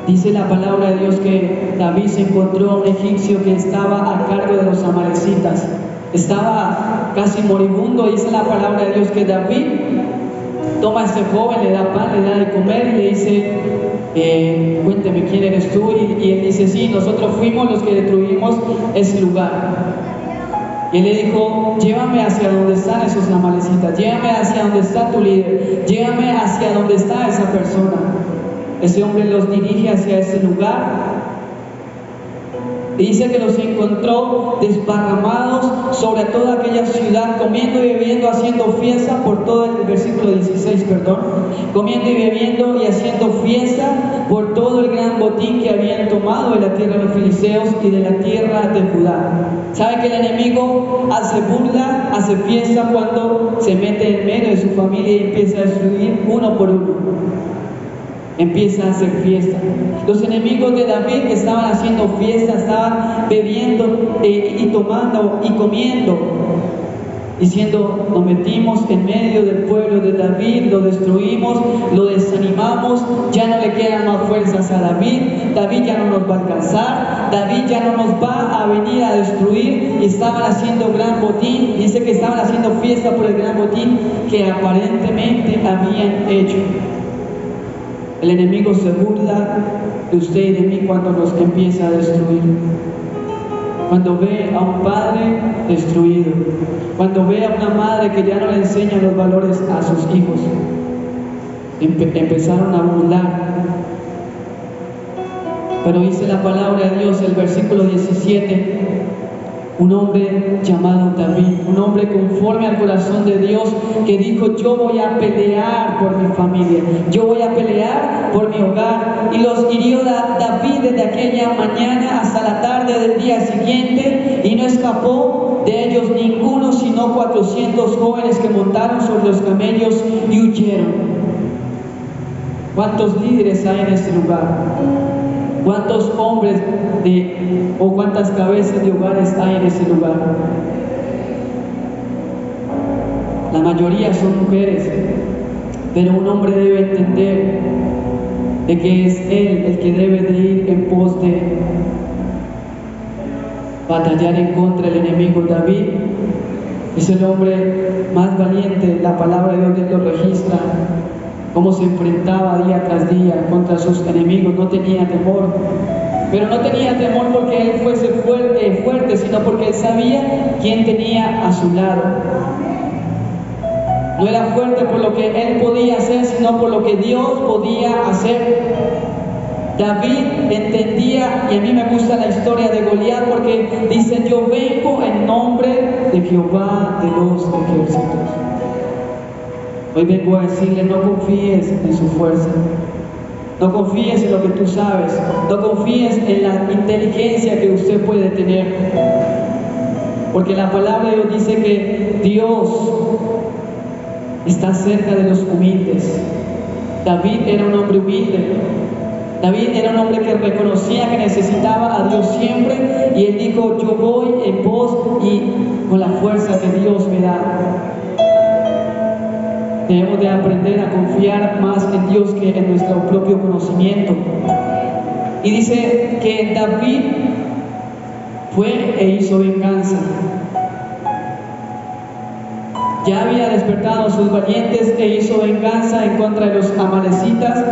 Dice la palabra de Dios que David se encontró a un egipcio que estaba a cargo de los amalecitas. Estaba casi moribundo. Dice la palabra de Dios que David toma a este joven, le da pan, le da de comer y le dice: cuénteme quién eres tú. Y él dice: sí, nosotros fuimos los que destruimos ese lugar. Y él le dijo: llévame hacia donde están esos amalecitas, llévame hacia donde está tu líder, llévame hacia donde está esa persona. Ese hombre los dirige hacia ese lugar. Y dice que los encontró desparramados sobre toda aquella ciudad, comiendo y bebiendo, haciendo fiesta por todo el versículo 16, comiendo y bebiendo y haciendo fiesta por todo el gran botín que habían tomado de la tierra de los filisteos y de la tierra de Judá. ¿Sabe que el enemigo hace burla, hace fiesta cuando se mete en medio de su familia y empieza a destruir uno por uno? Empieza a hacer fiesta. Los enemigos de David estaban haciendo fiesta, estaban bebiendo y tomando y comiendo, diciendo: nos metimos en medio del pueblo de David, lo destruimos, lo desanimamos, ya no le quedan más fuerzas a David, David ya no nos va a alcanzar, David ya no nos va a venir a destruir. Y estaban haciendo gran botín. Dice que estaban haciendo fiesta por el gran botín que aparentemente habían hecho. El enemigo se burla de usted y de mí cuando nos empieza a destruir. Cuando ve a un padre destruido, cuando ve a una madre que ya no le enseña los valores a sus hijos, empezaron a burlar. Pero dice la palabra de Dios, el versículo 17, un hombre llamado David, un hombre conforme al corazón de Dios, que dijo: yo voy a pelear por mi familia, yo voy a pelear por mi hogar. Y los hirió David desde aquella mañana hasta la tarde del día siguiente, y no escapó de ellos ninguno, sino 400 jóvenes que montaron sobre los camellos y huyeron. ¿Cuántos líderes hay en este lugar? ¿Cuántos hombres o cuántas cabezas de hogares hay en ese lugar? La mayoría son mujeres, pero un hombre debe entender de que es él el que debe de ir en pos de batallar en contra del enemigo. David es el hombre más valiente. La palabra de Dios lo registra, cómo se enfrentaba día tras día contra sus enemigos. No tenía temor, pero no tenía temor porque él fuese fuerte, sino porque él sabía quién tenía a su lado. No era fuerte por lo que él podía hacer, sino por lo que Dios podía hacer. David entendía, y a mí me gusta la historia de Goliat, porque dice: yo vengo en nombre de Jehová de los ejércitos. Hoy vengo a decirle: no confíes en su fuerza, no confíes en lo que tú sabes, no confíes en la inteligencia que usted puede tener, porque la palabra de Dios dice que Dios está cerca de los humildes. David era un hombre humilde. David era un hombre que reconocía que necesitaba a Dios siempre, y él dijo: yo voy en pos y con la fuerza que Dios me da. Debemos de aprender a confiar más en Dios que en nuestro propio conocimiento. Y dice que David fue e hizo venganza. Ya había despertado a sus valientes e hizo venganza en contra de los amalecitas.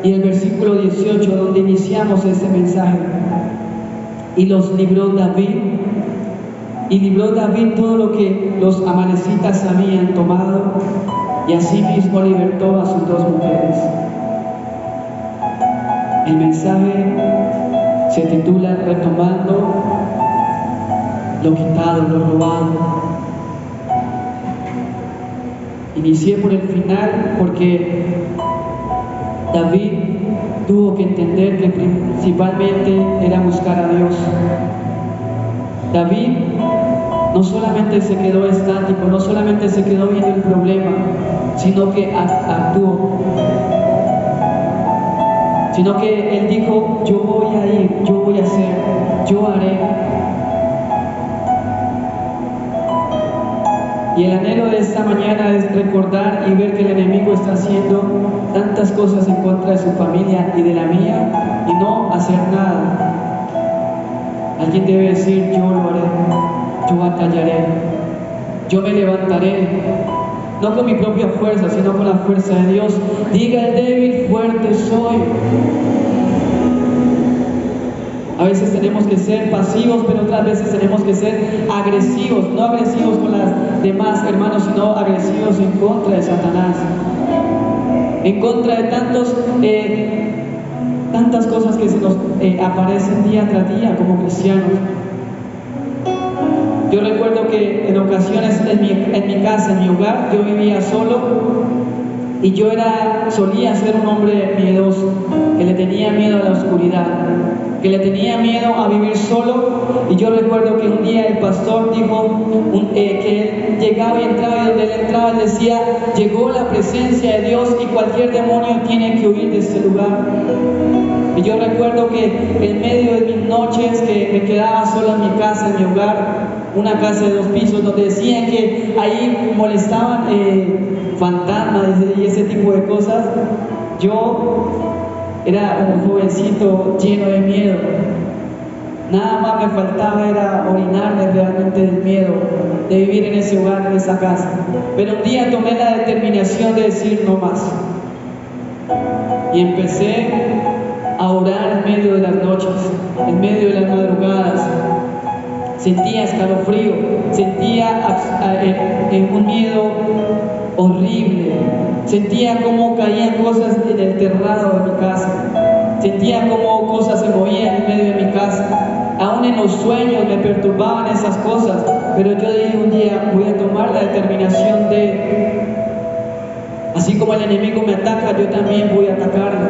y el versículo 18, donde iniciamos este mensaje. Y los libró David, y libró David todo lo que los amalecitas habían tomado, y asimismo libertó a sus 2 mujeres. El mensaje se titula Retomando lo quitado, lo robado. Inicié por el final porque David tuvo que entender que principalmente era buscar a Dios. David no solamente se quedó estático, no solamente se quedó viendo el problema, sino que actuó. Sino que él dijo, yo voy a ir, yo voy a hacer, yo haré. Y el anhelo de esta mañana es recordar y ver que el enemigo está haciendo tantas cosas en contra de su familia y de la mía y no hacer nada. Alguien debe decir, yo lo haré, yo batallaré, yo me levantaré, no con mi propia fuerza, sino con la fuerza de Dios. Diga el débil, fuerte soy. A veces tenemos que ser pasivos, pero otras veces tenemos que ser agresivos, no agresivos con las demás hermanos, sino agresivos en contra de Satanás, en contra de tantas cosas que se nos aparecen día tras día como cristianos. Yo recuerdo que en ocasiones en mi casa, en mi hogar, yo vivía solo y yo solía ser un hombre miedoso, que le tenía miedo a la oscuridad, que le tenía miedo a vivir solo. Y yo recuerdo que un día el pastor dijo que él llegaba y entraba, y donde él entraba él decía, llegó la presencia de Dios y cualquier demonio tiene que huir de este lugar. Y yo recuerdo que en medio de mis noches que me quedaba solo en mi casa, en mi hogar, una casa de 2 pisos, donde decían que ahí molestaban fantasmas y ese tipo de cosas, yo era un jovencito lleno de miedo. Nada más me faltaba era orinarme realmente del miedo de vivir en ese hogar, en esa casa. Pero un día tomé la determinación de decir no más. Y empecé a orar en medio de las noches, en medio de las madrugadas. Sentía escalofrío, sentía un miedo horrible, sentía cómo caían cosas en el terrado de mi casa, sentía cómo cosas se movían en medio de mi casa, aún en los sueños me perturbaban esas cosas, pero yo dije un día, voy a tomar la determinación de, así como el enemigo me ataca, yo también voy a atacarlo,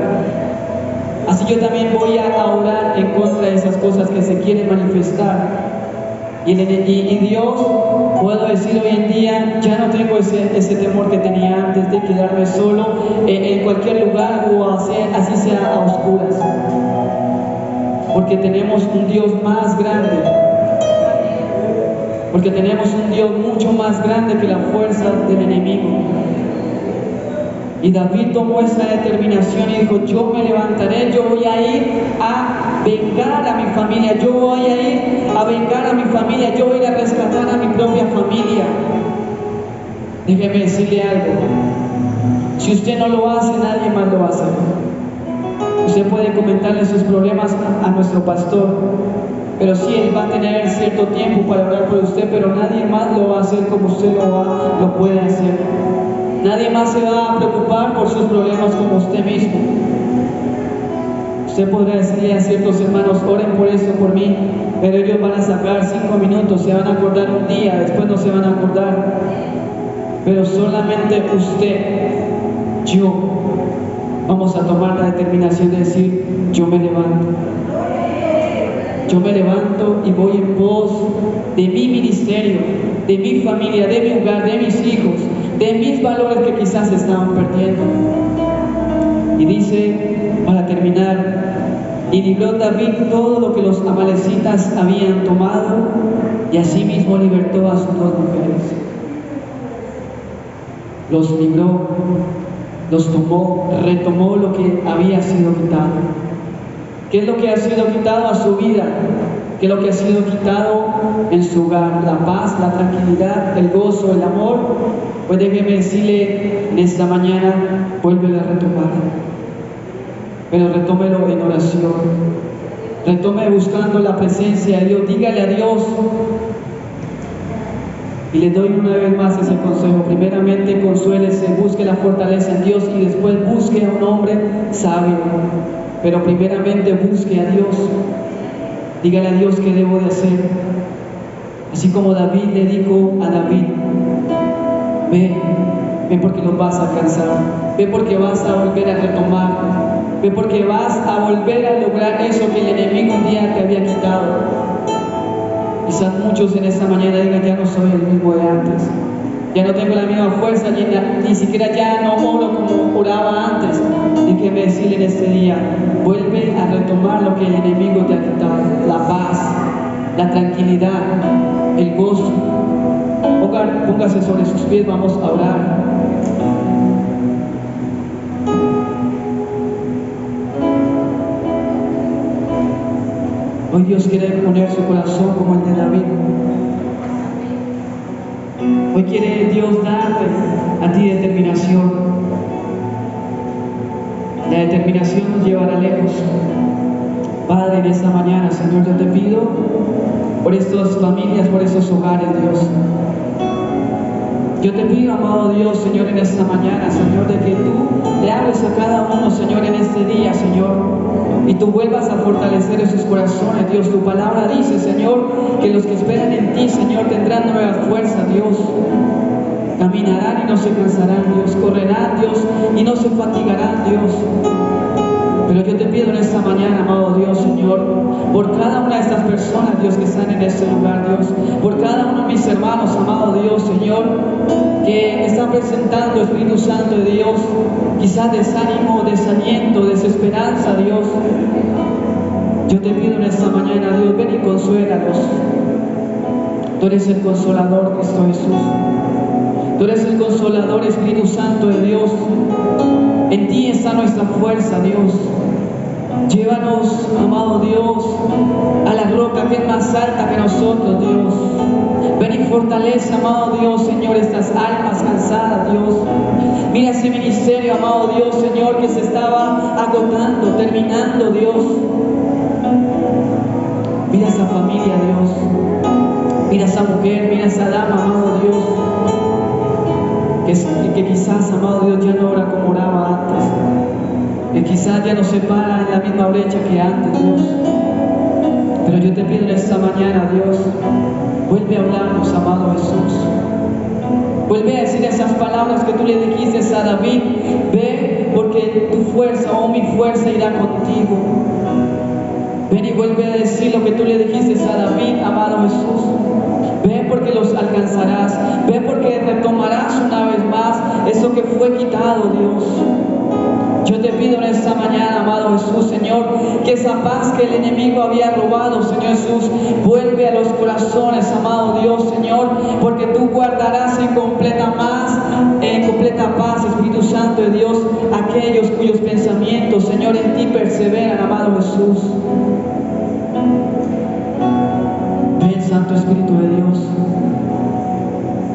así yo también voy a orar en contra de esas cosas que se quieren manifestar. Y Dios, puedo decir hoy en día, ya no tengo ese temor que tenía antes de quedarme solo en cualquier lugar o así sea a oscuras. Porque tenemos un Dios más grande. Porque tenemos un Dios mucho más grande que la fuerza del enemigo. Y David tomó esa determinación y dijo, yo me levantaré, yo voy a ir a vengar a mi familia, yo voy a ir a vengar a mi familia, yo voy a ir a rescatar a mi propia familia. Déjeme decirle algo, si usted no lo hace, nadie más lo va a hacer. Usted puede comentarle sus problemas a nuestro pastor, pero sí, él va a tener cierto tiempo para orar por usted, pero nadie más lo va a hacer como usted lo puede hacer. Nadie más se va a preocupar por sus problemas como usted mismo. Usted podrá decirle a ciertos hermanos, oren por esto, por mí, pero ellos van a sacar 5 minutos, se van a acordar un día, después no se van a acordar. Pero solamente usted, yo, vamos a tomar la determinación de decir, yo me levanto. Yo me levanto y voy en pos de mi ministerio, de mi familia, de mi hogar, de mis hijos, de mis valores que quizás se estaban perdiendo. Y dice, para terminar, y libró David todo lo que los amalecitas habían tomado, y asimismo libertó a sus 2 mujeres. Los libró, los tomó, retomó lo que había sido quitado. ¿Qué es lo que ha sido quitado a su vida? ¿Qué es lo que ha sido quitado en su hogar? La paz, la tranquilidad, el gozo, el amor. Pues déjeme decirle en esta mañana, vuelve a retomar. pero retómelo en oración. Retome buscando la presencia de Dios. Dígale a Dios. Y le doy una vez más ese consejo. Primeramente, consuélese, busque la fortaleza en Dios y después busque a un hombre sabio. Pero primeramente busque a Dios. Dígale a Dios qué debo de hacer. Así como David le dijo a David: ve porque los vas a alcanzar. Ve porque vas a volver a retomar. Ve porque vas a volver a lograr eso que el enemigo un día te había quitado. Quizás muchos en esta mañana digan: ya no soy el mismo de antes, ya no tengo la misma fuerza, ni siquiera ya no oro como oraba antes. Déjeme decirle en este día: vuelve a retomar lo que el enemigo te ha quitado, la paz, la tranquilidad, el gozo. Póngase sobre sus pies, vamos a orar. Hoy Dios quiere poner su corazón como el de David. Hoy quiere Dios darte a ti determinación. La determinación nos llevará lejos. Padre, en esta mañana, Señor, yo te pido por estas familias, por estos hogares, Dios. Yo te pido, amado Dios, Señor, en esta mañana, Señor, de que tú le hables a cada uno, Señor, en este día, Señor, y tú vuelvas a fortalecer esos corazones, Dios. Tu palabra dice, Señor, que los que esperan en ti, Señor, tendrán nueva fuerza, Dios. Caminarán y no se cansarán, Dios. Correrán, Dios, y no se fatigarán, Dios. Pero yo te pido en esta mañana, amado Dios, Señor, por cada una de estas personas, Dios, que están en este lugar, Dios, por cada uno de mis hermanos, amado Dios, Señor, que están presentando, Espíritu Santo de Dios, quizás desánimo, desaliento, desesperanza, Dios. Yo te pido en esta mañana, Dios, ven y consuélalos. Tú eres el consolador, Cristo Jesús. Tú eres el consolador, Espíritu Santo de Dios. En ti está nuestra fuerza, Dios. Llévanos, amado Dios, a la roca que es más alta que nosotros, Dios. Ven y fortalece, amado Dios, Señor, estas almas cansadas, Dios. Mira ese ministerio, amado Dios, Señor, que se estaba agotando, terminando, Dios. Mira esa familia, Dios. Mira esa mujer, mira esa dama, amado Dios. Que quizás, amado Dios, ya no ora como oraba antes. Que quizás ya no se para en la misma brecha que antes, Dios. Pero yo te pido en esta mañana, Dios, vuelve a hablarnos, amado Jesús. Vuelve a decir esas palabras que tú le dijiste a David: ve porque tu fuerza, mi fuerza irá contigo. Ven y vuelve a decir lo que tú le dijiste a David, amado Jesús. Ve porque los alcanzarás. Ve porque retomarás una vez más eso que fue quitado, Dios. Yo te pido en esta mañana, amado Jesús, Señor, que esa paz que el enemigo había robado, Señor Jesús, vuelve a los corazones, amado Dios, Señor, porque tú guardarás en completa paz, Espíritu Santo de Dios, aquellos cuyos pensamientos, Señor, en ti perseveran, amado Jesús. Ven, Santo Espíritu de Dios.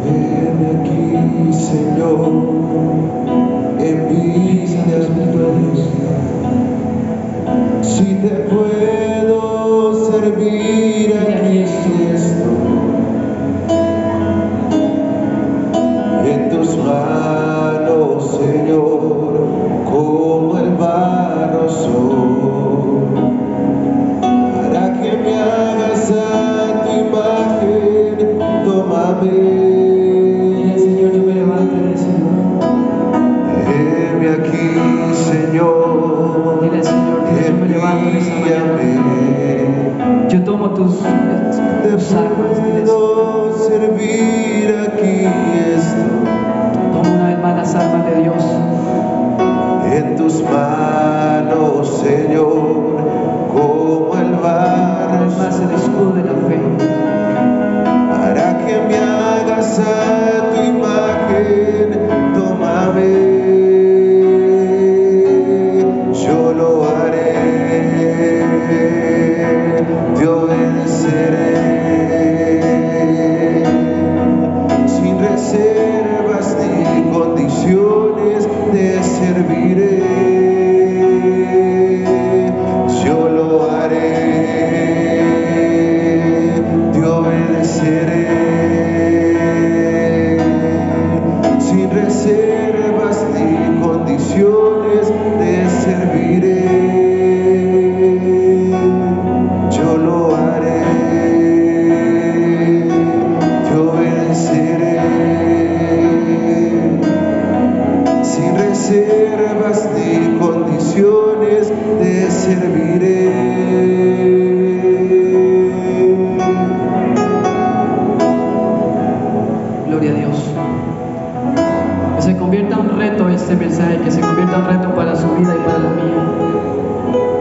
Ven aquí, Señor, envía Espíritu de Dios. Si te puedo servir aquí estoy, en tus manos, Señor, como el barro soy, para que me hagas a tu imagen, tómame. Aquí, Señor, dile al Señor que yo me levanto en esta mañana. Yo tomo tus armas. Puedo servir aquí estoy. Tomo una vez más las armas de Dios. En tus manos, Señor, como el barro. Una vez más el escudo de la fe. Para que me hagas a tu imagen, tómame. Yo lo haré, te obedeceré, sin reservas ni condiciones te serviré. serviré. Gloria a Dios. Que se convierta un reto este mensaje, que se convierta un reto para su vida y para la mía.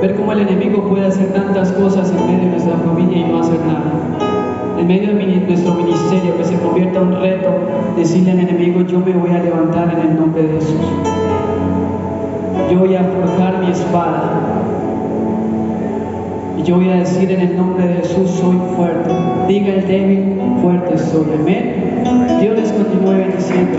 Ver cómo el enemigo puede hacer tantas cosas en medio de nuestra familia y no hacer nada. En medio de nuestro ministerio, que se convierta un reto, decirle al enemigo: yo me voy a levantar en el nombre de Jesús. Yo voy a forjar mi espada. Y yo voy a decir en el nombre de Jesús: soy fuerte. Diga el débil: fuerte soy. Amén. Dios les continúe bendiciendo.